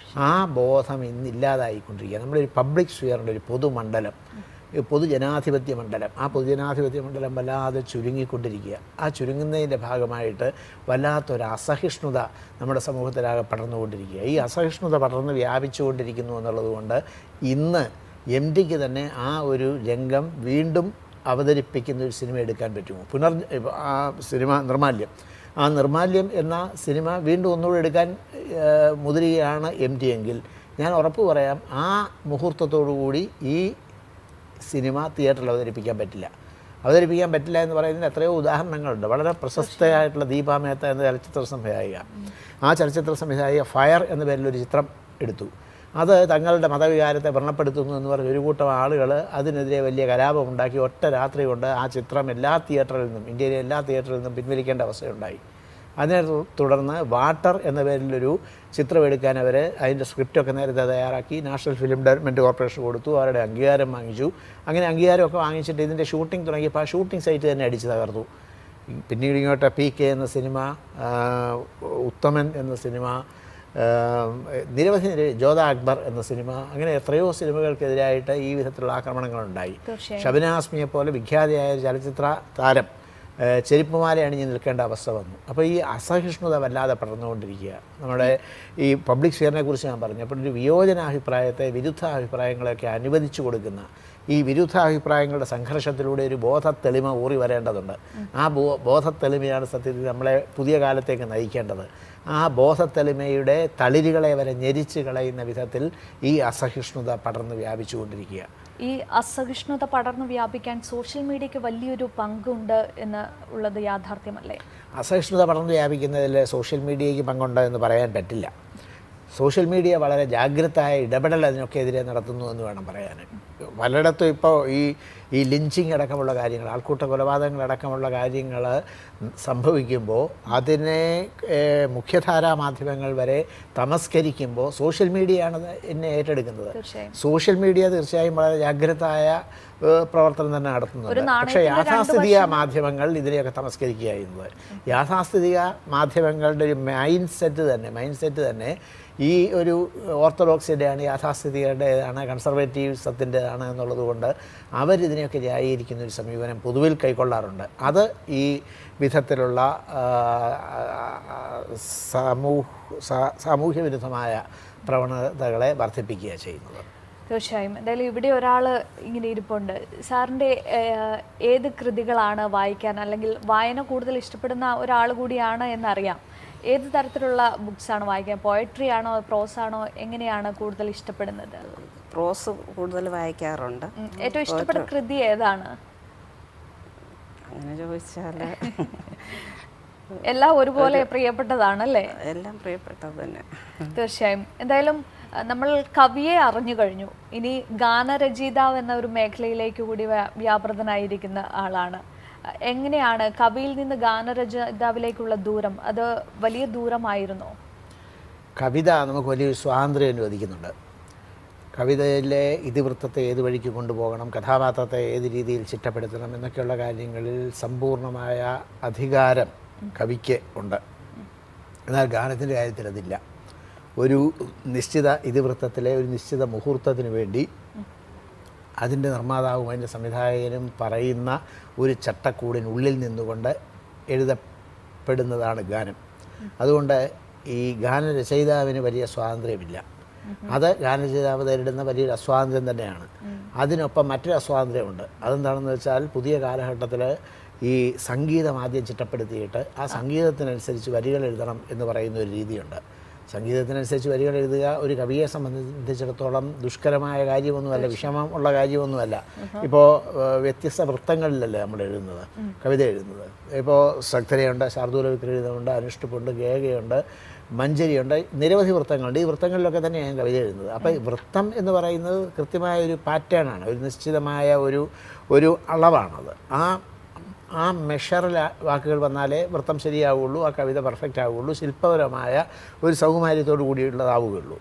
ആ ബോധം ഇന്നില്ലാതായിക്കൊണ്ടിരിക്കുക. നമ്മളൊരു പബ്ലിക് സ്ഫിയറിൻ്റെ ഒരു പൊതുമണ്ഡലം, പൊതുജനാധിപത്യ മണ്ഡലം, ആ പൊതുജനാധിപത്യ മണ്ഡലം വല്ലാതെ ചുരുങ്ങിക്കൊണ്ടിരിക്കുക. ആ ചുരുങ്ങുന്നതിൻ്റെ ഭാഗമായിട്ട് വല്ലാത്തൊരു അസഹിഷ്ണുത നമ്മുടെ സമൂഹത്തിലാകെ പടർന്നുകൊണ്ടിരിക്കുക. ഈ അസഹിഷ്ണുത പടർന്ന് വ്യാപിച്ചുകൊണ്ടിരിക്കുന്നു എന്നുള്ളതുകൊണ്ട് ഇന്ന് MTക്ക് തന്നെ ആ ഒരു രംഗം വീണ്ടും അവതരിപ്പിക്കുന്ന ഒരു സിനിമ എടുക്കാൻ പറ്റുമോ? ആ സിനിമ നിർമാല്യം എന്ന സിനിമ വീണ്ടും ഒന്നുകൂടെ എടുക്കാൻ മുതിരുകയാണ് MT എങ്കിൽ ഞാൻ ഉറപ്പ് പറയാം, ആ മുഹൂർത്തത്തോടു കൂടി ഈ സിനിമ തിയേറ്ററിൽ അവതരിപ്പിക്കാൻ പറ്റില്ല എന്ന് പറയുന്നതിന് എത്രയോ ഉദാഹരണങ്ങളുണ്ട്. വളരെ പ്രശസ്തയായിട്ടുള്ള ദീപാ മേത്ത എന്ന ചലച്ചിത്ര സംവിധായിക, ആ ചലച്ചിത്ര സംവിധായിക ഫയർ എന്ന പേരിലൊരു ചിത്രം എടുത്തു. അത് തങ്ങളുടെ മതവികാരത്തെ വ്രണപ്പെടുത്തുന്നു എന്ന് പറഞ്ഞ് ഒരു കൂട്ടം ആളുകൾ അതിനെതിരെ വലിയ കലാപമുണ്ടാക്കി ഒറ്റ രാത്രി കൊണ്ട് ആ ചിത്രം ഇന്ത്യയിലെ എല്ലാ തിയേറ്ററിൽ നിന്നും പിൻവലിക്കേണ്ട അവസ്ഥയുണ്ടായി. അതിനെ തുടർന്ന് വാട്ടർ എന്ന പേരിലൊരു ചിത്രം എടുക്കാൻ അതിൻ്റെ സ്ക്രിപ്റ്റൊക്കെ നേരത്തെ തയ്യാറാക്കി നാഷണൽ ഫിലിം ഡെവലപ്മെൻറ്റ് കോർപ്പറേഷൻ കൊടുത്തു, അവരുടെ അംഗീകാരം വാങ്ങിച്ചു. അങ്ങനെ അംഗീകാരമൊക്കെ വാങ്ങിച്ചിട്ട് ഇതിൻ്റെ ഷൂട്ടിംഗ് തുടങ്ങിയപ്പോൾ ആ ഷൂട്ടിംഗ് സൈറ്റ് തന്നെ അടിച്ച് തകർത്തു. പിന്നീട് ഇങ്ങോട്ട് PK എന്ന സിനിമ, ഉത്തമൻ എന്ന സിനിമ, നിരവധി ജോധ അക്ബർ എന്ന സിനിമ, അങ്ങനെ എത്രയോ സിനിമകൾക്കെതിരായിട്ട് ഈ വിധത്തിലുള്ള ആക്രമണങ്ങളുണ്ടായി. ഷബനാസ്മിയെ പോലെ വിഖ്യാതയായ ഒരു ചലച്ചിത്ര താരം ചെരുപ്പുമാല അണിഞ്ഞ് നിൽക്കേണ്ട അവസ്ഥ വന്നു. അപ്പോൾ ഈ അസഹിഷ്ണുത വല്ലാതെ പടർന്നുകൊണ്ടിരിക്കുക. നമ്മുടെ ഈ പബ്ലിക് സ്ഫിയറിനെ കുറിച്ച് ഞാൻ പറഞ്ഞു. അപ്പോൾ ഒരു വിയോജനാഭിപ്രായത്തെ, വിരുദ്ധാഭിപ്രായങ്ങളെയൊക്കെ അനുവദിച്ചു കൊടുക്കുന്ന ഈ വിരുദ്ധാഭിപ്രായങ്ങളുടെ സംഘർഷത്തിലൂടെ ഒരു ബോധത്തെളിമ ഊറി വരേണ്ടതുണ്ട്. ആ ബോധത്തെളിമയാണ് സത്യത്തിൽ നമ്മളെ പുതിയ കാലത്തേക്ക് നയിക്കേണ്ടത്. ആ ബോധത്തെളിമയുടെ തളിരുകളെ വരെ ഞെരിച്ച് കളയുന്ന വിധത്തിൽ ഈ അസഹിഷ്ണുത പടർന്ന് വ്യാപിച്ചുകൊണ്ടിരിക്കുക. ഈ അസഹിഷ്ണുത പടർന്നു വ്യാപിക്കാൻ സോഷ്യൽ മീഡിയയ്ക്ക് വലിയൊരു പങ്കുണ്ട് എന്ന് ഉള്ളത് യാഥാർത്ഥ്യമല്ലേ? അസഹിഷ്ണുത പടർന്നു വ്യാപിക്കുന്നതിൽ സോഷ്യൽ മീഡിയയ്ക്ക് പങ്കുണ്ട് എന്ന് പറയാൻ പറ്റില്ല. സോഷ്യൽ മീഡിയ വളരെ ജാഗ്രതയായ ഇടപെടൽ അതിനൊക്കെ എതിരെ നടത്തുന്നു എന്ന് വേണം പറയാൻ. പലയിടത്തും ഇപ്പോൾ ഈ ലിഞ്ചിങ് അടക്കമുള്ള കാര്യങ്ങൾ, ആൾക്കൂട്ട കൊലപാതകങ്ങളടക്കമുള്ള കാര്യങ്ങൾ സംഭവിക്കുമ്പോൾ അതിനെ മുഖ്യധാരാ മാധ്യമങ്ങൾ വരെ തമസ്കരിക്കുമ്പോൾ സോഷ്യൽ മീഡിയയാണ് എന്നെ ഏറ്റെടുക്കുന്നത്. സോഷ്യൽ മീഡിയ തീർച്ചയായും വളരെ ജാഗ്രതയായ പ്രവർത്തനം തന്നെ നടത്തുന്നുണ്ട്. പക്ഷേ യാഥാസ്ഥിതിക മാധ്യമങ്ങൾ ഇതിനെയൊക്കെ തമസ്കരിക്കുകയായിരുന്നത്. യാഥാസ്ഥിതിക മാധ്യമങ്ങളുടെ ഒരു മൈൻഡ് സെറ്റ് തന്നെ ഈ ഒരു ഓർത്തഡോക്സിൻ്റെയാണ്, യാഥാസ്ഥിതികരുടേതാണ്, കൺസർവേറ്റീവ്സത്തിൻ്റെതാണ് എന്നുള്ളത് കൊണ്ട് അവരിതിനെയൊക്കെ ന്യായീകരിക്കുന്ന ഒരു സമീപനം പൊതുവിൽ കൈക്കൊള്ളാറുണ്ട്. അത് ഈ വിധത്തിലുള്ള സാമൂഹ്യ വിരുദ്ധമായ പ്രവണതകളെ വർദ്ധിപ്പിക്കുകയാണ് ചെയ്യുന്നത്. തീർച്ചയായും. എന്തായാലും ഇവിടെ ഒരാൾ ഇങ്ങനെ ഇരിപ്പുണ്ട്. സാറിൻ്റെ ഏത് കൃതികളാണ് വായിക്കാൻ, അല്ലെങ്കിൽ വായന കൂടുതൽ ഇഷ്ടപ്പെടുന്ന ഒരാൾ കൂടിയാണ് എന്നറിയാം. ഏത് തരത്തിലുള്ള ബുക്സാണ് വായിക്കാൻ? പോയട്രി ആണോ, പ്രോസ് ആണോ, എങ്ങനെയാണ് കൂടുതൽ ഇഷ്ടപ്പെടുന്നത്? പ്രോസ് കൂടുതൽ വായിക്കാറുണ്ട്. ഏറ്റവും ഇഷ്ടപ്പെട്ട കൃതി ഏതാണ്? അങ്ങനെ ചോദിച്ചാൽ എല്ലാം ഒരുപോലെ പ്രിയപ്പെട്ടതാണല്ലേ? എല്ലാം പ്രിയപ്പെട്ടത് തന്നെ. തീർച്ചയായും. എന്തായാലും നമ്മൾ കവിയെ അറിഞ്ഞു കഴിഞ്ഞു. ഇനി ഗാനരചയിതാവ് എന്ന ഒരു മേഖലയിലേക്ക് കൂടി വ്യാപൃതനായിരിക്കുന്ന ആളാണ്. എങ്ങനെയാണ് കവിയിൽ നിന്ന് ഗാനരചയിതാവിലേക്കുള്ള ദൂരം? അത് വലിയ ദൂരമായിരുന്നോ? കവിത നമുക്ക് വലിയൊരു സ്വാതന്ത്ര്യം അനുവദിക്കുന്നുണ്ട്. കവിതയിലെ ഇതിവൃത്തത്തെ ഏത് വഴിക്ക് കൊണ്ടുപോകണം, കഥാപാത്രത്തെ ഏത് രീതിയിൽ ചിട്ടപ്പെടുത്തണം എന്നൊക്കെയുള്ള കാര്യങ്ങളിൽ സമ്പൂർണമായ അധികാരം കവിക്ക് ഉണ്ട്. എന്നാൽ ഗാനത്തിൻ്റെ കാര്യത്തിൽ അതില്ല. ഒരു നിശ്ചിത ഇതിവൃത്തത്തിലെ ഒരു നിശ്ചിത മുഹൂർത്തത്തിന് വേണ്ടി അതിൻ്റെ നിർമ്മാതാവും അതിൻ്റെ സംവിധായകനും പറയുന്ന ഒരു ചട്ടക്കൂടിനുള്ളിൽ നിന്നുകൊണ്ട് എഴുതപ്പെടുന്നതാണ് ഗാനം. അതുകൊണ്ട് ഈ ഗാനരചയിതാവിന് വലിയ സ്വാതന്ത്ര്യമില്ല. അത് ഗാനരചയിതാവ് നേരിടുന്ന വലിയൊരു അസ്വാതന്ത്ര്യം തന്നെയാണ്. അതിനൊപ്പം മറ്റൊരു അസ്വാതന്ത്ര്യമുണ്ട്. അതെന്താണെന്ന് വെച്ചാൽ പുതിയ കാലഘട്ടത്തിൽ ഈ സംഗീതം ആദ്യം ചിട്ടപ്പെടുത്തിയിട്ട് ആ സംഗീതത്തിനനുസരിച്ച് വരികൾ എഴുതണം എന്ന് പറയുന്ന ഒരു രീതിയുണ്ട്. സംഗീതത്തിനനുസരിച്ച് വരികൾ എഴുതുക ഒരു കവിയെ സംബന്ധിച്ചിടത്തോളം ദുഷ്കരമായ കാര്യമൊന്നുമല്ല, വിഷമം ഉള്ള കാര്യമൊന്നുമല്ല. ഇപ്പോൾ വ്യത്യസ്ത വൃത്തങ്ങളിലല്ലേ നമ്മൾ എഴുതുന്നത്, കവിത എഴുതുന്നത്. ഇപ്പോൾ സക്തരയുണ്ട്, ശാർദൂല വിക്രീതമുണ്ട്, അനുഷ്ടുപ്പുണ്ട്, ഗേഗയുണ്ട്, മഞ്ജരിയുണ്ട്, നിരവധി വൃത്തങ്ങളുണ്ട്. ഈ വൃത്തങ്ങളിലൊക്കെ തന്നെയാണ് കവിത എഴുതുന്നത്. അപ്പോൾ ഈ വൃത്തം എന്ന് പറയുന്നത് കൃത്യമായ ഒരു പാറ്റേണാണ്, ഒരു നിശ്ചിതമായ ഒരു അളവാണത്. ആ മെഷറിൽ വാക്കുകൾ വന്നാലേ വൃത്തം ശരിയാവുകയുള്ളൂ, ആ കവിത പെർഫെക്റ്റ് ആവുകയുള്ളൂ, ശില്പപരമായ ഒരു സൗകുമാര്യത്തോടു കൂടിയുള്ളതാവുകയുള്ളൂ.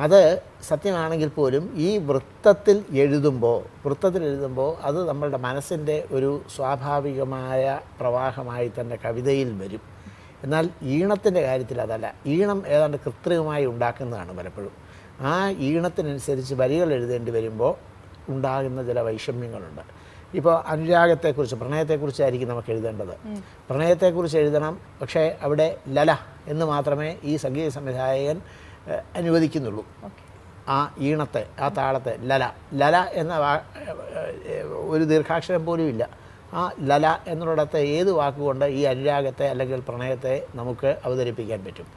അത് സത്യമാണെങ്കിൽ പോലും ഈ വൃത്തത്തിൽ എഴുതുമ്പോൾ അത് നമ്മളുടെ മനസ്സിൻ്റെ ഒരു സ്വാഭാവികമായ പ്രവാഹമായി തന്നെ കവിതയിൽ വരും. എന്നാൽ ഈണത്തിൻ്റെ കാര്യത്തിൽ അതല്ല. ഈണം ഏതാണ്ട് കൃത്രിമമായി ഉണ്ടാക്കുന്നതാണ് പലപ്പോഴും. ആ ഈണത്തിനനുസരിച്ച് വരികൾ എഴുതേണ്ടി വരുമ്പോൾ ഉണ്ടാകുന്ന ചില വൈഷമ്യങ്ങളുണ്ട്. ഇപ്പോൾ അനുരാഗത്തെക്കുറിച്ച്, പ്രണയത്തെക്കുറിച്ചായിരിക്കും നമുക്ക് എഴുതേണ്ടത്. പ്രണയത്തെക്കുറിച്ച് എഴുതണം, പക്ഷേ അവിടെ ലല എന്ന് മാത്രമേ ഈ സംഗീത സംവിധായകൻ അനുവദിക്കുന്നുള്ളൂ. ആ ഈണത്തെ, ആ താളത്തെ ലല എന്ന ഒരു ദീർഘാക്ഷരം പോലും ഇല്ല. ആ ലല എന്നിടത്ത് ഏത് വാക്കുകൊണ്ട് ഈ അനുരാഗത്തെ അല്ലെങ്കിൽ പ്രണയത്തെ നമുക്ക് അവതരിപ്പിക്കാൻ പറ്റും?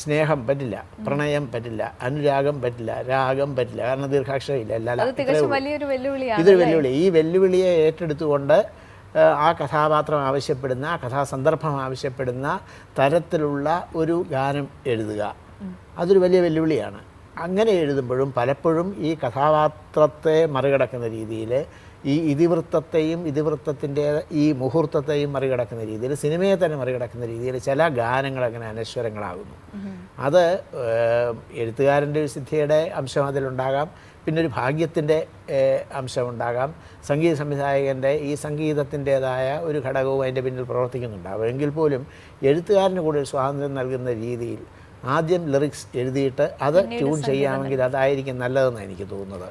സ്നേഹം പറ്റില്ല, പ്രണയം പറ്റില്ല, അനുരാഗം പറ്റില്ല, രാഗം പറ്റില്ല, കാരണം ദീർഘാക്ഷരം ഇല്ല. ഇതൊരു വെല്ലുവിളി. ഈ വെല്ലുവിളിയെ ഏറ്റെടുത്തുകൊണ്ട് ആ കഥാപാത്രം ആവശ്യപ്പെടുന്ന, ആ കഥാസന്ദർഭം ആവശ്യപ്പെടുന്ന തരത്തിലുള്ള ഒരു ഗാനം എഴുതുക, അതൊരു വലിയ വെല്ലുവിളിയാണ്. അങ്ങനെ എഴുതുമ്പോഴും പലപ്പോഴും ഈ കഥാപാത്രത്തെ മറികടക്കുന്ന രീതിയിൽ, ഈ ഇതിവൃത്തത്തിൻ്റെ ഈ മുഹൂർത്തത്തെയും മറികടക്കുന്ന രീതിയിൽ, സിനിമയെ തന്നെ മറികടക്കുന്ന രീതിയിൽ ചില ഗാനങ്ങൾ അങ്ങനെ അനശ്വരങ്ങളാകുന്നു. അത് എഴുത്തുകാരൻ്റെ ഒരു സിദ്ധിയുടെ അംശം അതിലുണ്ടാകാം, പിന്നെ ഒരു ഭാഗ്യത്തിൻ്റെ അംശമുണ്ടാകാം, സംഗീത സംവിധായകൻ്റെ ഈ സംഗീതത്തിൻ്റേതായ ഒരു ഘടകവും അതിൻ്റെ പിന്നിൽ പ്രവർത്തിക്കുന്നുണ്ടാകും. എങ്കിൽ പോലും എഴുത്തുകാരന് കൂടെ ഒരു സ്വാതന്ത്ര്യം നൽകുന്ന രീതിയിൽ ആദ്യം ലിറിക്സ് എഴുതിയിട്ട് അത് ട്യൂൺ ചെയ്യാമെങ്കിൽ അതായിരിക്കും നല്ലതെന്നാണ് എനിക്ക് തോന്നുന്നത്.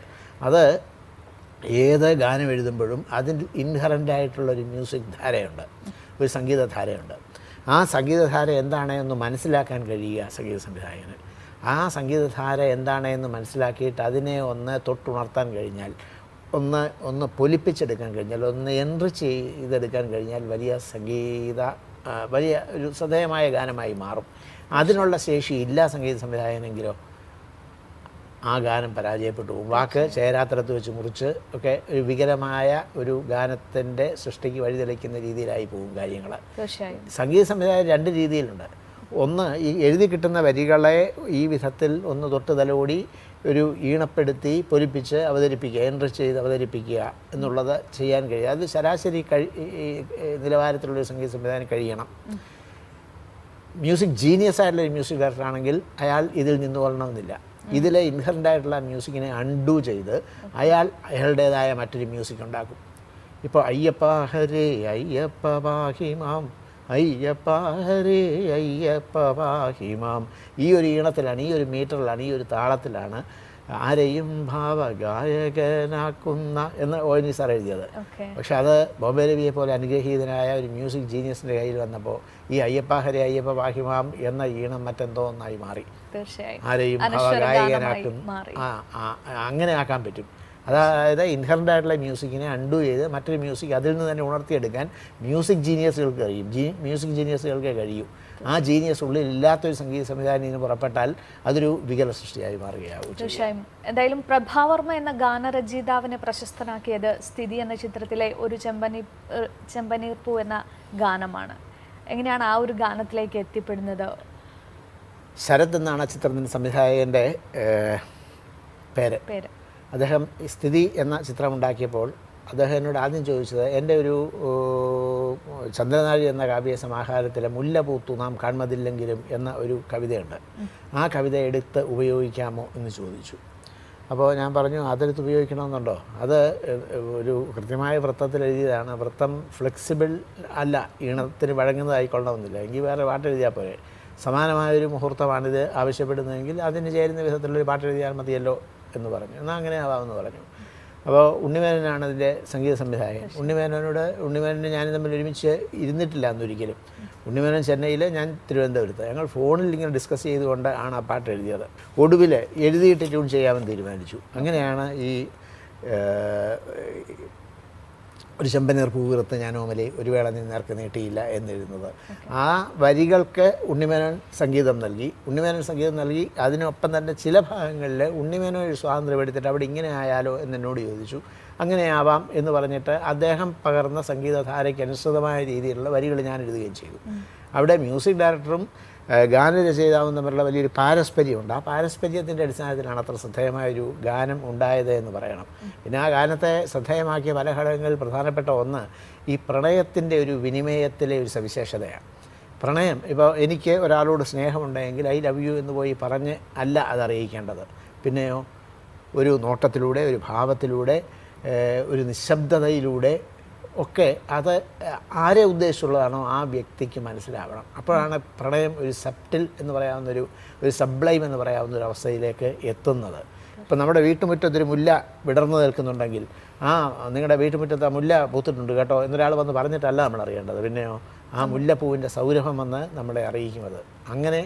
അത് ഏത് ഗാനം എഴുതുമ്പോഴും അതിൽ ഇൻഹറൻ്റായിട്ടുള്ളൊരു മ്യൂസിക് ധാരയുണ്ട്, ഒരു സംഗീതധാരയുണ്ട്. ആ സംഗീതധാര എന്താണെന്ന് മനസ്സിലാക്കാൻ കഴിയുക സംഗീത സംവിധായകന്. ആ സംഗീതധാര എന്താണെന്ന് മനസ്സിലാക്കിയിട്ട് അതിനെ ഒന്ന് തൊട്ടുണർത്താൻ കഴിഞ്ഞാൽ, ഒന്ന് പൊലിപ്പിച്ചെടുക്കാൻ കഴിഞ്ഞാൽ, ഒന്ന് എൻറിച്ച് ചെയ്തെടുക്കാൻ കഴിഞ്ഞാൽ വലിയ ഒരു ശ്രദ്ധേയമായ ഗാനമായി മാറും. അതിനുള്ള ശേഷി ഇല്ല സംഗീത സംവിധായകനെങ്കിലോ ആ ഗാനം പരാജയപ്പെട്ടു പോകും. വാക്ക് ചേരാത്തടത്ത് വെച്ച് മുറിച്ച് ഒക്കെ ഒരു വികലമായ ഒരു ഗാനത്തിൻ്റെ സൃഷ്ടിക്ക് വഴിതെളിക്കുന്ന രീതിയിലായി പോകും കാര്യങ്ങൾ. തീർച്ചയായും സംഗീത സംവിധായകൻ രണ്ട് രീതിയിലുണ്ട്. ഒന്ന്, ഈ എഴുതി കിട്ടുന്ന വരികളെ ഈ വിധത്തിൽ ഒന്ന് തൊട്ട് തലോടി ഒരു ഈണപ്പെടുത്തി പൊലിപ്പിച്ച് അവതരിപ്പിക്കുക, എൻറിച്ച് ചെയ്ത് അവതരിപ്പിക്കുക എന്നുള്ളത് ചെയ്യാൻ കഴിയും. അത് ശരാശരി നിലവാരത്തിലുള്ളൊരു സംഗീത സംവിധാനം കഴിയണം. മ്യൂസിക് ജീനിയസ് ആയിട്ടുള്ളൊരു മ്യൂസിക് ഡയറക്ടർ ആണെങ്കിൽ അയാൾ ഇതിൽ നിന്ന് വരണമെന്നില്ല. ഇതിലെ ഇൻഹറൻ്റായിട്ടുള്ള മ്യൂസിക്കിനെ അൺഡു ചെയ്ത് അയാളുടേതായ മറ്റൊരു മ്യൂസിക് ഉണ്ടാക്കും. ഇപ്പോൾ അയ്യപ്പ ഹരേ അയ്യപ്പ പാഹിമാം, അയ്യപ്പ ഹരേ അയ്യപ്പ പാഹിമാം, ഈ ഒരു ഈണത്തിലാണ്, ഈ ഒരു മീറ്ററിലാണ്, ഈ ഒരു താളത്തിലാണ് ആരെയും ഭാവഗായകനാക്കുന്ന എന്ന് ONV സാർ എഴുതിയത്. പക്ഷെ അത് ബോംബെ രവിയെ പോലെ അനുഗ്രഹീതനായ ഒരു മ്യൂസിക് ജീനിയസിൻ്റെ കയ്യിൽ വന്നപ്പോൾ ഈ അയ്യപ്പ ഹരേ അയ്യപ്പ പാഹിമാം എന്ന ഈണം മറ്റെന്തോ ഒന്നായി മാറി. ആരെയും ഭാവഗായകനാക്കും, അങ്ങനെ ആക്കാൻ പറ്റും. അതായത് ഇൻഹറൻ്റ് ആയിട്ടുള്ള മ്യൂസിക്കിനെ അൺഡു ചെയ്ത് മറ്റൊരു മ്യൂസിക് അതിൽ നിന്ന് തന്നെ ഉണർത്തിയെടുക്കാൻ മ്യൂസിക് ജീനിയസുകൾക്ക് കഴിയും. മ്യൂസിക് ജീനിയസുകൾക്ക് കഴിയും. ആ ജീനിയസ് ഉള്ളിൽ ഇല്ലാത്തൊരു സംഗീത സംവിധാനം പുറപ്പെട്ടാൽ അതൊരു വികല സൃഷ്ടിയായി മാറുകയാവും. തീർച്ചയായും. എന്തായാലും പ്രഭാവർമ്മ എന്ന ഗാനരചയിതാവിനെ പ്രശസ്തനാക്കിയത് സ്ഥിതി എന്ന ചിത്രത്തിലെ ഒരു ചെമ്പനീർപ്പൂ എന്ന ഗാനമാണ്. എങ്ങനെയാണ് ആ ഒരു ഗാനത്തിലേക്ക് എത്തിപ്പെടുന്നത്? ശരത് എന്നാണ് ആ ചിത്രത്തിൻ്റെ സംവിധായകൻ്റെ പേര്. അദ്ദേഹം സ്ഥിതി എന്ന ചിത്രമുണ്ടാക്കിയപ്പോൾ അദ്ദേഹം എന്നോട് ആദ്യം ചോദിച്ചത്, എൻ്റെ ഒരു ചന്ദ്രനാഴി എന്ന കാവ്യ സമാഹാരത്തിലെ മുല്ല പൂത്തു നാം കാൺമതില്ലെങ്കിലും എന്ന ഒരു കവിതയുണ്ട്, ആ കവിത എടുത്ത് ഉപയോഗിക്കാമോ എന്ന് ചോദിച്ചു. അപ്പോൾ ഞാൻ പറഞ്ഞു, അതെടുത്ത് ഉപയോഗിക്കണമെന്നുണ്ടോ? അത് ഒരു കൃത്യമായ വൃത്തത്തിൽ എഴുതിയതാണ്. വൃത്തം ഫ്ലെക്സിബിൾ അല്ല, ഈണത്തിന് വഴങ്ങുന്നതായിക്കൊള്ളണമെന്നില്ല. എങ്കിൽ വേറെ പാട്ട് എഴുതിയാൽ പോരെ. സമാനമായൊരു മുഹൂർത്തമാണിത് ആവശ്യപ്പെടുന്നതെങ്കിൽ അതിന് ചേരുന്ന വിധത്തിലുള്ളൊരു പാട്ട് എഴുതിയാൽ മതിയല്ലോ എന്ന് പറഞ്ഞു. എന്നാൽ അങ്ങനെ ആവാമെന്ന് പറഞ്ഞു. അപ്പോൾ ഉണ്ണിമേനനാണ് അതിൻ്റെ സംഗീത സംവിധായകൻ. ഉണ്ണിമേനന് ഞാനും തമ്മിൽ ഒരുമിച്ച് ഇരുന്നിട്ടില്ല അന്നൊരിക്കലും. ഉണ്ണിമേനൻ ചെന്നൈയിൽ, ഞാൻ തിരുവനന്തപുരത്ത്. ഞങ്ങൾ ഫോണിൽ ഇങ്ങനെ ഡിസ്കസ് ചെയ്തുകൊണ്ട് ആണ് ആ പാട്ട് എഴുതിയത്. ഒടുവിൽ എഴുതിയിട്ട് ട്യൂൺ ചെയ്യാമെന്ന് തീരുമാനിച്ചു. അങ്ങനെയാണ് ഈ ഒരു ചെമ്പനീർ പൂവിറത്ത് ഞാൻ ഓമലെ ഒരു വേള നീ നേർക്ക് നീട്ടിയില്ല എന്നെഴുതുന്നത്. ആ വരികൾക്ക് ഉണ്ണിമേനോൻ സംഗീതം നൽകി. അതിനൊപ്പം തന്നെ ചില ഭാഗങ്ങളിൽ ഉണ്ണിമേനോൻ ഒരു സ്വാതന്ത്ര്യം എടുത്തിട്ട് അവിടെ ഇങ്ങനെ ആയാലോ എന്നോട് ചോദിച്ചു. അങ്ങനെയാവാം എന്ന് പറഞ്ഞിട്ട് അദ്ദേഹം പകർന്ന സംഗീതധാരയ്ക്ക് അനുസൃതമായ രീതിയിലുള്ള വരികൾ ഞാൻ എഴുതുകയും ചെയ്തു. അവിടെ മ്യൂസിക് ഡയറക്ടറും ഗാനരചയിതാവും തമ്മിലുള്ള വലിയൊരു പാരസ്പര്യമുണ്ട്. ആ പാരസ്പര്യത്തിൻ്റെ അടിസ്ഥാനത്തിലാണ് അത്ര ശ്രദ്ധേയമായൊരു ഗാനം ഉണ്ടായത് എന്ന് പറയണം. പിന്നെ ആ ഗാനത്തെ ശ്രദ്ധേയമാക്കിയ പല ഘടകങ്ങളിൽ പ്രധാനപ്പെട്ട ഒന്ന് ഈ പ്രണയത്തിൻ്റെ ഒരു വിനിമയത്തിലെ ഒരു സവിശേഷതയാണ്. പ്രണയം, ഇപ്പോൾ എനിക്ക് ഒരാളോട് സ്നേഹമുണ്ടെങ്കിൽ ഐ ലവ് യു എന്ന് പോയി പറഞ്ഞ് അല്ല അതറിയിക്കേണ്ടത്. പിന്നെയോ ഒരു നോട്ടത്തിലൂടെ, ഒരു ഭാവത്തിലൂടെ, ഒരു നിശബ്ദതയിലൂടെ ഒക്കെ അത് ആരെ ഉദ്ദേശിച്ചുള്ളതാണോ ആ വ്യക്തിക്ക് മനസ്സിലാവണം. അപ്പോഴാണ് പ്രണയം ഒരു സബ്റ്റിൽ എന്ന് പറയാവുന്നൊരു സബ്ലൈം എന്ന് പറയാവുന്ന ഒരു അവസ്ഥയിലേക്ക് എത്തുന്നത്. ഇപ്പം നമ്മുടെ വീട്ടുമുറ്റത്തൊരു മുല്ല വിടർന്നു നിൽക്കുന്നുണ്ടെങ്കിൽ, നിങ്ങളുടെ വീട്ടുമുറ്റത്ത് ആ മുല്ല പൂത്തിട്ടുണ്ട് കേട്ടോ എന്നൊരാൾ വന്ന് പറഞ്ഞിട്ടല്ല നമ്മൾ അറിയേണ്ടത്. പിന്നെയോ ആ മുല്ലപ്പൂവിൻ്റെ സൗരഭം വന്ന് നമ്മളെ അറിയിക്കുന്നത്. അങ്ങനെ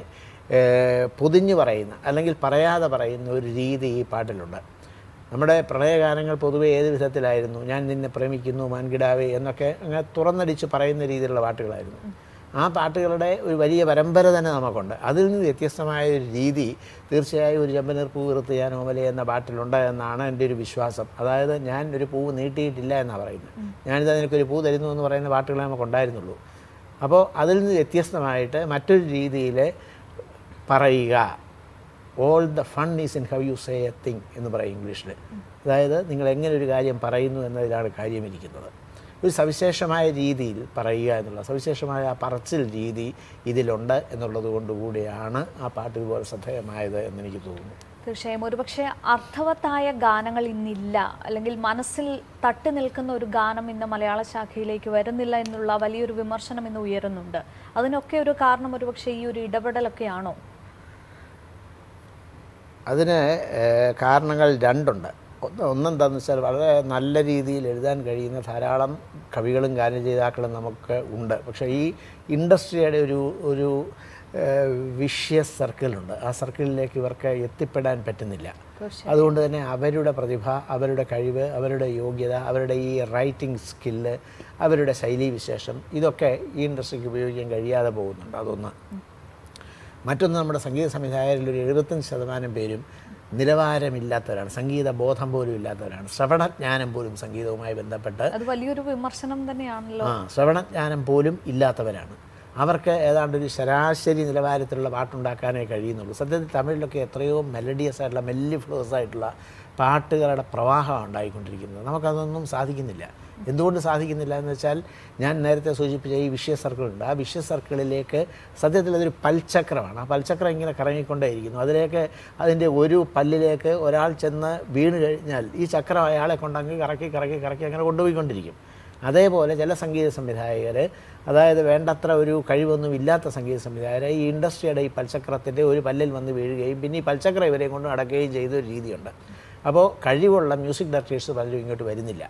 പൊതിഞ്ഞു പറയുന്ന അല്ലെങ്കിൽ പറയാതെ പറയുന്ന ഒരു രീതി ഈ പാട്ടിലുണ്ട്. നമ്മുടെ പ്രണയഗാനങ്ങൾ പൊതുവെ ഏത് വിധത്തിലായിരുന്നു? ഞാൻ നിന്നെ പ്രേമിക്കുന്നു മാൻകിടാവേ എന്നൊക്കെ അങ്ങനെ തുറന്നടിച്ച് പറയുന്ന രീതിയിലുള്ള പാട്ടുകളായിരുന്നു. ആ പാട്ടുകളുടെ ഒരു വലിയ പരമ്പര തന്നെ നമുക്കുണ്ട്. അതിൽ നിന്ന് വ്യത്യസ്തമായ ഒരു രീതി തീർച്ചയായും ഒരു ചെമ്പനീർ പൂവിറുത്ത് ഞാൻ ഓമലെ എന്ന പാട്ടിലുണ്ട് എന്നാണ് എൻ്റെ ഒരു വിശ്വാസം. അതായത് ഞാൻ ഒരു പൂവ് നീട്ടിയിട്ടില്ല എന്നാണ് പറയുന്നത്. ഞാനിത് നിനക്കൊരു പൂ തരുന്നു എന്ന് പറയുന്ന പാട്ടുകളെ നമുക്കുണ്ടായിരുന്നുള്ളൂ. അപ്പോൾ അതിൽ നിന്ന് വ്യത്യസ്തമായിട്ട് മറ്റൊരു രീതിയിൽ പറയുക. All the fun is in how you say A thing എന്ന് പറയും ഇംഗ്ലീഷിൽ. അതായത് നിങ്ങൾ എങ്ങനെ ഒരു കാര്യം പറയുന്നു എന്നതിലാണ് കാര്യമിരിക്കുന്നത്. ഒരു സവിശേഷമായ രീതിയിൽ പറയുക എന്നുള്ള സവിശേഷമായ ആ പറച്ചിൽ രീതി ഇതിലുണ്ട് എന്നുള്ളത് കൊണ്ടുകൂടിയാണ് ആ പാട്ട് ഇതുപോലെ ശ്രദ്ധേയമായത് എന്നെനിക്ക് തോന്നുന്നു. തീർച്ചയായും. ഒരുപക്ഷെ അർത്ഥവത്തായ ഗാനങ്ങൾ ഇന്നില്ല, അല്ലെങ്കിൽ മനസ്സിൽ തട്ടി നിൽക്കുന്ന ഒരു ഗാനം ഇന്ന് മലയാള ശാഖയിലേക്ക് വരുന്നില്ല എന്നുള്ള വലിയൊരു വിമർശനം ഇന്ന് ഉയരുന്നുണ്ട്. അതിനൊക്കെ ഒരു കാരണം ഒരുപക്ഷെ ഈ ഒരു ഇടപെടലൊക്കെയാണോ? അതിന് കാരണങ്ങൾ രണ്ടുണ്ട്. ഒന്നെന്താണെന്ന് വെച്ചാൽ വളരെ നല്ല രീതിയിൽ എഴുതാൻ കഴിയുന്ന ധാരാളം കവികളും ഗാനരചയിതാക്കളും നമുക്ക് ഉണ്ട്. പക്ഷേ ഈ ഇൻഡസ്ട്രിയുടെ ഒരു വിഷ്യസ് സർക്കിളുണ്ട്. ആ സർക്കിളിലേക്ക് ഇവർക്ക് എത്തിപ്പെടാൻ പറ്റുന്നില്ല. അതുകൊണ്ട് തന്നെ അവരുടെ പ്രതിഭ, അവരുടെ കഴിവ്, അവരുടെ യോഗ്യത, അവരുടെ ഈ റൈറ്റിംഗ് സ്കില്ല്, അവരുടെ ശൈലീവിശേഷം ഇതൊക്കെ ഈ ഇൻഡസ്ട്രിക്ക് ഉപയോഗിക്കാൻ കഴിയാതെ പോകുന്നുണ്ട്. അതൊന്ന്. മറ്റൊന്ന്, നമ്മുടെ സംഗീത സംവിധായകരിൽ ഒരു 75% പേരും നിലവാരമില്ലാത്തവരാണ്, സംഗീത ബോധം പോലും ഇല്ലാത്തവരാണ്. ശ്രവണജ്ഞാനം പോലും സംഗീതവുമായി ബന്ധപ്പെട്ട് അത് വലിയൊരു വിമർശനം തന്നെയാണല്ലോ. ശ്രവണജ്ഞാനം പോലും ഇല്ലാത്തവരാണ്. അവർക്ക് ഏതാണ്ട് ഒരു ശരാശരി നിലവാരത്തിലുള്ള പാട്ടുണ്ടാക്കാനേ കഴിയുന്നുള്ളൂ. സത്യത്തിൽ തമിഴിലൊക്കെ എത്രയോ മെലഡിയസ് ആയിട്ടുള്ള മെല്ലിഫ്ലോസ് ആയിട്ടുള്ള പാട്ടുകളുടെ പ്രവാഹമാണ് ഉണ്ടായിക്കൊണ്ടിരിക്കുന്നത്. നമുക്കതൊന്നും സാധിക്കുന്നില്ല. എന്തുകൊണ്ട് സാധിക്കുന്നില്ല എന്ന് വെച്ചാൽ, ഞാൻ നേരത്തെ സൂചിപ്പിച്ച ഈ വിഷയ സർക്കിളുണ്ട്. ആ വിഷയ സർക്കിളിലേക്ക് സത്യത്തിൽ അതൊരു പൽചക്രമാണ്. ആ പൽചക്രം ഇങ്ങനെ കറങ്ങിക്കൊണ്ടേയിരിക്കുന്നു. അതിലേക്ക് അതിൻ്റെ ഒരു പല്ലിലേക്ക് ഒരാൾ ചെന്ന് വീണ് കഴിഞ്ഞാൽ ഈ ചക്രം അയാളെ കൊണ്ടങ്ങ് കറക്കി കറക്കി കറക്കി അങ്ങനെ കൊണ്ടുപോയിക്കൊണ്ടിരിക്കും. അതേപോലെ ചില സംഗീത സംവിധായകർ, അതായത് വേണ്ടത്ര ഒരു കഴിവൊന്നും ഇല്ലാത്ത സംഗീത സംവിധായകർ ഈ ഇൻഡസ്ട്രിയുടെ ഈ പൽചക്രത്തിൻ്റെ ഒരു പല്ലിൽ വന്ന് വീഴുകയും പിന്നെ ഈ പൽചക്രം ഇവരെ കൊണ്ട് നടക്കുകയും ചെയ്തൊരു രീതിയുണ്ട്. അപ്പോൾ കഴിവുള്ള മ്യൂസിക് ഡയറക്ടേഴ്സ് പലരും ഇങ്ങോട്ട് വരുന്നില്ല.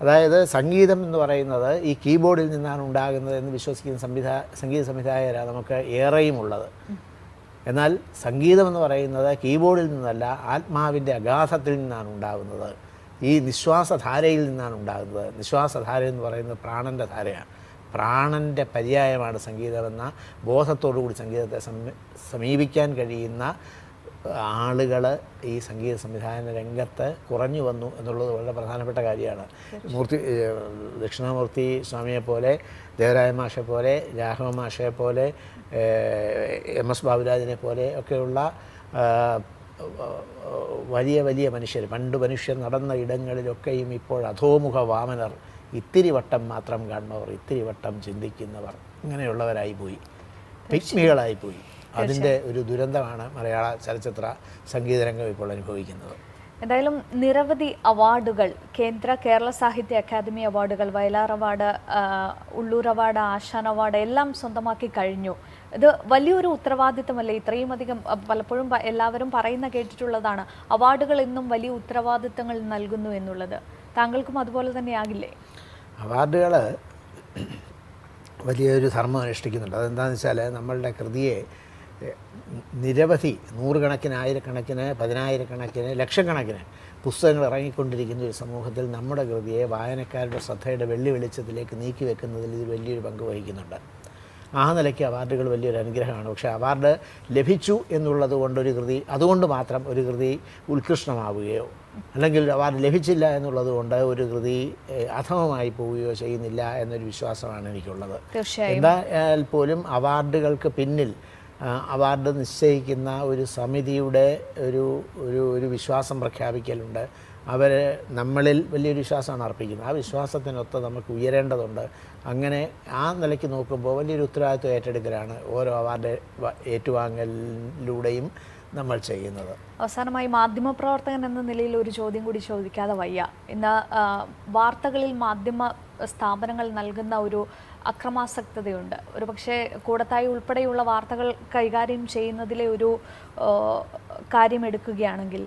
അതായത് സംഗീതം എന്ന് പറയുന്നത് ഈ കീബോർഡിൽ നിന്നാണ് ഉണ്ടാകുന്നത് എന്ന് വിശ്വസിക്കുന്ന സംഗീത സംവിധായകരാണ് നമുക്ക് ഏറെയും ഉള്ളത്. എന്നാൽ സംഗീതം എന്ന് പറയുന്നത് കീബോർഡിൽ നിന്നല്ല, ആത്മാവിൻ്റെ അഗാധത്തിൽ നിന്നാണ് ഉണ്ടാകുന്നത്. ഈ നിശ്വാസധാരയിൽ നിന്നാണ് ഉണ്ടാകുന്നത്. നിശ്വാസധാര എന്ന് പറയുന്നത് പ്രാണൻ്റെ ധാരയാണ്. പ്രാണൻ്റെ പര്യായമാണ് സംഗീതമെന്ന ബോധത്തോടുകൂടി സംഗീതത്തെ സമീപിക്കാൻ കഴിയുന്ന ആളുകൾ ഈ സംഗീത സംവിധാന രംഗത്ത് കുറഞ്ഞു വന്നു എന്നുള്ളത് വളരെ പ്രധാനപ്പെട്ട കാര്യമാണ്. ദക്ഷിണാമൂർത്തി സ്വാമിയെപ്പോലെ, ദേവരായ മാഷെ പോലെ, രാഘവ മാഷെ പോലെ, MS ബാബുരാജിനെ പോലെ ഒക്കെയുള്ള വലിയ വലിയ മനുഷ്യർ, പണ്ട് മനുഷ്യർ നടന്ന ഇടങ്ങളിലൊക്കെയും ഇപ്പോൾ അധോമുഖ വാമനർ, ഇത്തിരി വട്ടം മാത്രം കാണുന്നവർ, ഇത്തിരി വട്ടം ചിന്തിക്കുന്നവർ, ഇങ്ങനെയുള്ളവരായിപ്പോയി, പിഗ്മികളായിപ്പോയി. അതിൻ്റെ ഒരു ദുരന്തമാണ് മലയാള ചലച്ചിത്ര സംഗീതരംഗം ഇപ്പോൾ അനുഭവിക്കുന്നത്. എന്തായാലും നിരവധി അവാർഡുകൾ, കേരള സാഹിത്യ അക്കാദമി അവാർഡുകൾ, വയലാർ അവാർഡ്, ഉള്ളൂർ അവാർഡ്, ആശാൻ അവാർഡ് എല്ലാം സ്വന്തമാക്കി കഴിഞ്ഞു. ഇത് വലിയൊരു ഉത്തരവാദിത്തമല്ലേ? ഇത്രയും അധികം, പലപ്പോഴും എല്ലാവരും പറയുന്ന കേട്ടിട്ടുള്ളതാണ്, അവാർഡുകൾ എന്നും വലിയ ഉത്തരവാദിത്തങ്ങൾ നൽകുന്നു എന്നുള്ളത്. താങ്കൾക്കും അതുപോലെ തന്നെയാകില്ലേ? അവാർഡുകൾ വലിയൊരു ധർമ്മം അനുഷ്ഠിക്കുന്നുണ്ട്. അതെന്താണെന്ന് വെച്ചാൽ, നമ്മളുടെ കൃതിയെ നിരവധി നൂറുകണക്കിന്, ആയിരക്കണക്കിന്, പതിനായിരക്കണക്കിന്, ലക്ഷക്കണക്കിന് പുസ്തകങ്ങൾ ഇറങ്ങിക്കൊണ്ടിരിക്കുന്ന ഒരു സമൂഹത്തിൽ നമ്മുടെ കൃതിയെ വായനക്കാരുടെ ശ്രദ്ധയുടെ വെളിച്ചത്തിലേക്ക് നീക്കി വെക്കുന്നതിൽ ഇത് വലിയൊരു പങ്ക് വഹിക്കുന്നുണ്ട്. ആ നിലയ്ക്ക് അവാർഡുകൾ വലിയൊരു അനുഗ്രഹമാണ്. പക്ഷേ അവാർഡ് ലഭിച്ചു എന്നുള്ളത് കൊണ്ടൊരു കൃതി, അതുകൊണ്ട് മാത്രം ഒരു കൃതി ഉത്കൃഷ്ടമാവുകയോ അല്ലെങ്കിൽ അവാർഡ് ലഭിച്ചില്ല എന്നുള്ളത് കൊണ്ട് ഒരു കൃതി അധമമായി പോവുകയോ ചെയ്യുന്നില്ല എന്നൊരു വിശ്വാസമാണ് എനിക്കുള്ളത്. എന്തായാൽ പോലും അവാർഡുകൾക്ക് പിന്നിൽ അവാർഡ് നിശ്ചയിക്കുന്ന ഒരു സമിതിയുടെ ഒരു വിശ്വാസം പ്രഖ്യാപിക്കലുണ്ട്. അവർ നമ്മളിൽ വലിയൊരു വിശ്വാസമാണ് അർപ്പിക്കുന്നത്. ആ വിശ്വാസത്തിനൊത്ത് നമുക്ക് ഉയരേണ്ടതുണ്ട്. അങ്ങനെ ആ നിലയ്ക്ക് നോക്കുമ്പോൾ വലിയൊരു ഉത്തരവാദിത്വം ഏറ്റെടുക്കലാണ് ഓരോ അവാർഡ് ഏറ്റുവാങ്ങലിലൂടെയും നമ്മൾ ചെയ്യുന്നത്. അവസാനമായി, മാധ്യമപ്രവർത്തകൻ എന്ന നിലയിൽ ഒരു ചോദ്യം കൂടി ചോദിക്കാതെ വയ്യ. ഇന്ന് വാർത്തകളിൽ മാധ്യമ സ്ഥാപനങ്ങൾ നൽകുന്ന ഒരു അക്രമാസക്തതയുണ്ട്. ഒരു പക്ഷേ കൂടത്തായി ഉൾപ്പെടെയുള്ള വാർത്തകൾ കൈകാര്യം ചെയ്യുന്നതിലെ ഒരു കാര്യം എടുക്കുകയാണെങ്കിൽ,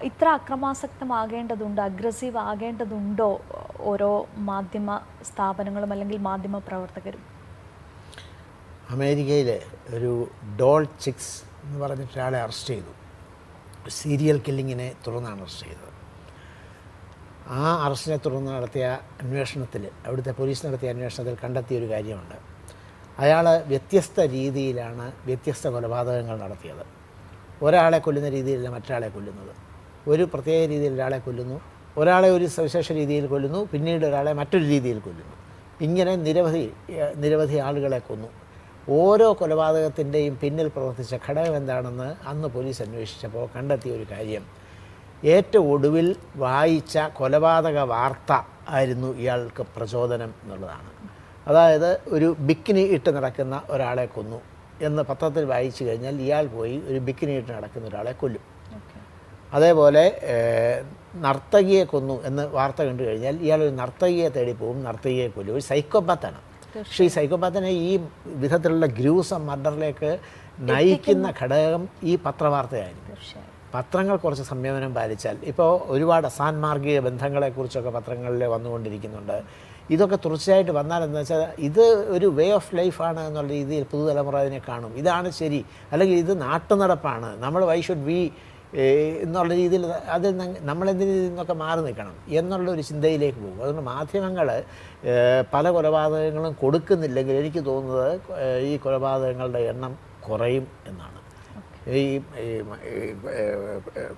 ഇത്ര അക്രമാസക്തമാകേണ്ടതുണ്ടോ, അഗ്രസീവ് ആകേണ്ടതുണ്ടോ ഓരോ മാധ്യമ സ്ഥാപനങ്ങളും അല്ലെങ്കിൽ മാധ്യമ പ്രവർത്തകരും? അമേരിക്കയിൽ ഒരു ഡോൾ ചിക്സ് എന്ന് പറഞ്ഞിട്ട് ഒരാളെ അറസ്റ്റ് ചെയ്തു. സീരിയൽ കില്ലിങ്ങിനെ തുടർന്നാണ് അറസ്റ്റ് ചെയ്തത്. ആ അറസ്റ്റിനെ തുടർന്ന് നടത്തിയ അന്വേഷണത്തിൽ, അവിടുത്തെ പോലീസ് നടത്തിയ അന്വേഷണത്തിൽ കണ്ടെത്തിയൊരു കാര്യമുണ്ട്. അയാൾ വ്യത്യസ്ത രീതിയിലാണ് വ്യത്യസ്ത കൊലപാതകങ്ങൾ നടത്തിയത്. ഒരാളെ കൊല്ലുന്ന രീതിയിലല്ല മറ്റൊരാളെ കൊല്ലുന്നത്. ഒരു പ്രത്യേക രീതിയിൽ ഒരാളെ കൊല്ലുന്നു, ഒരാളെ ഒരു സവിശേഷ രീതിയിൽ കൊല്ലുന്നു, പിന്നീട് ഒരാളെ മറ്റൊരു രീതിയിൽ കൊല്ലുന്നു. ഇങ്ങനെ നിരവധി ആളുകളെ കൊന്നു. ഓരോ കൊലപാതകത്തിൻ്റെയും പിന്നിൽ പ്രവർത്തിച്ച ഘടകം എന്താണെന്ന് അന്ന് പോലീസ് അന്വേഷിച്ചപ്പോൾ കണ്ടെത്തിയ ഒരു കാര്യം, ഏറ്റവും ഒടുവിൽ വായിച്ച കൊലപാതക വാർത്ത ആയിരുന്നു ഇയാൾക്ക് പ്രചോദനം എന്നുള്ളതാണ്. അതായത് ഒരു ബിക്കിനി ഇട്ട് നടക്കുന്ന ഒരാളെ കൊന്നു എന്ന് പത്രത്തിൽ വായിച്ചു കഴിഞ്ഞാൽ ഇയാൾ പോയി ഒരു ബിക്കിനി ഇട്ട് നടക്കുന്ന ഒരാളെ കൊല്ലും. അതേപോലെ നർത്തകിയെ കൊന്നു എന്ന് വാർത്ത കണ്ടു കഴിഞ്ഞാൽ ഇയാൾ ഒരു നർത്തകിയെ തേടി പോകും, നർത്തകിയെ കൊല്ലും. ഒരു സൈക്കോപാത്താണ്. പക്ഷേ ഈ സൈക്കോപാത്തിനെ ഈ വിധത്തിലുള്ള ഗ്രൂസം മർഡറിലേക്ക് നയിക്കുന്ന ഘടകം ഈ പത്രവാർത്തയായിരുന്നു. പത്രങ്ങൾ കുറച്ച് സംയമനം പാലിച്ചാൽ, ഇപ്പോൾ ഒരുപാട് അസാൻമാർഗിക ബന്ധങ്ങളെക്കുറിച്ചൊക്കെ പത്രങ്ങളിൽ വന്നുകൊണ്ടിരിക്കുന്നുണ്ട്. ഇതൊക്കെ തുടർച്ചയായിട്ട് വന്നാലെന്ന് വെച്ചാൽ ഇത് ഒരു വേ ഓഫ് ലൈഫാണ് എന്നുള്ള രീതിയിൽ പുതുതലമുറ അതിനെ കാണും. ഇതാണ് ശരി, അല്ലെങ്കിൽ ഇത് നാട്ടുനടപ്പാണ്, നമ്മൾ വൈ ഷുഡ് ബി എന്നുള്ള രീതിയിൽ അതിൽ നമ്മളെന്തിൽ നിന്നൊക്കെ മാറി നിൽക്കണം എന്നുള്ളൊരു ചിന്തയിലേക്ക് പോകും. അതുകൊണ്ട് മാധ്യമങ്ങൾ പല കൊലപാതകങ്ങളും കൊടുക്കുന്നില്ലെങ്കിൽ എനിക്ക് തോന്നുന്നത് ഈ കൊലപാതകങ്ങളുടെ എണ്ണം കുറയും എന്നാണ്. ഈ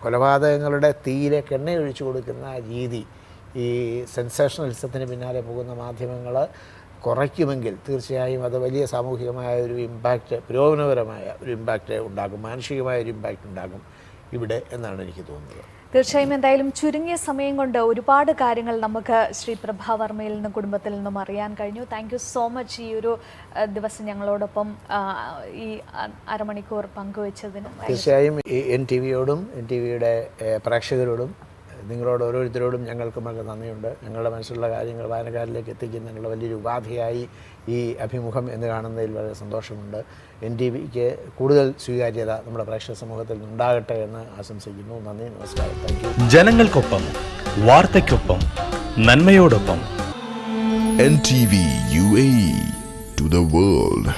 കൊലപാതകങ്ങളുടെ തീയിലേക്ക് എണ്ണയൊഴിച്ചു കൊടുക്കുന്ന രീതി, ഈ സെൻസേഷണലിസത്തിന് പിന്നാലെ പോകുന്ന മാധ്യമങ്ങൾ കുറയ്ക്കുമെങ്കിൽ തീർച്ചയായും അത് വലിയ സാമൂഹികമായ ഒരു ഇമ്പാക്റ്റ്, പുരോഗമനപരമായ ഒരു ഇമ്പാക്റ്റ് ഉണ്ടാകും, മാനുഷികമായ ഒരു ഇമ്പാക്റ്റ് ഉണ്ടാകും ഇവിടെ എന്നാണ് എനിക്ക് തോന്നുന്നത്. തീർച്ചയായും എന്തായാലും ചുരുങ്ങിയ സമയം കൊണ്ട് ഒരുപാട് കാര്യങ്ങൾ നമുക്ക് ശ്രീ പ്രഭാവർമ്മയിൽ നിന്നും കുടുംബത്തിൽ നിന്നും അറിയാൻ കഴിഞ്ഞു. താങ്ക് യു സോ മച്ച് ഈ ഒരു ദിവസം ഞങ്ങളോടൊപ്പം ഈ അരമണിക്കൂർ പങ്കുവച്ചതിന്. തീർച്ചയായും NTVയോടും NTVയുടെ പ്രേക്ഷകരോടും നിങ്ങളോട് ഓരോരുത്തരോടും ഞങ്ങൾക്കും വളരെ നന്ദിയുണ്ട്. ഞങ്ങളുടെ മനസ്സിലുള്ള കാര്യങ്ങൾ വായനക്കാരിലേക്ക് എത്തിക്കുന്നതിനുള്ള വലിയൊരു ഉപാധിയായി ഈ അഭിമുഖം എന്ന് കാണുന്നതിൽ വളരെ സന്തോഷമുണ്ട്. NTVക്ക് കൂടുതൽ സ്വീകാര്യത നമ്മുടെ പ്രേക്ഷക സമൂഹത്തിൽ ഉണ്ടാകട്ടെ എന്ന് ആശംസിക്കുന്നു. നന്ദി, നമസ്കാരം. Thank you. ജനങ്ങൾക്കൊപ്പം, വാർത്തയ്ക്കൊപ്പം, നന്മയോടൊപ്പം. NTV UAE to the world.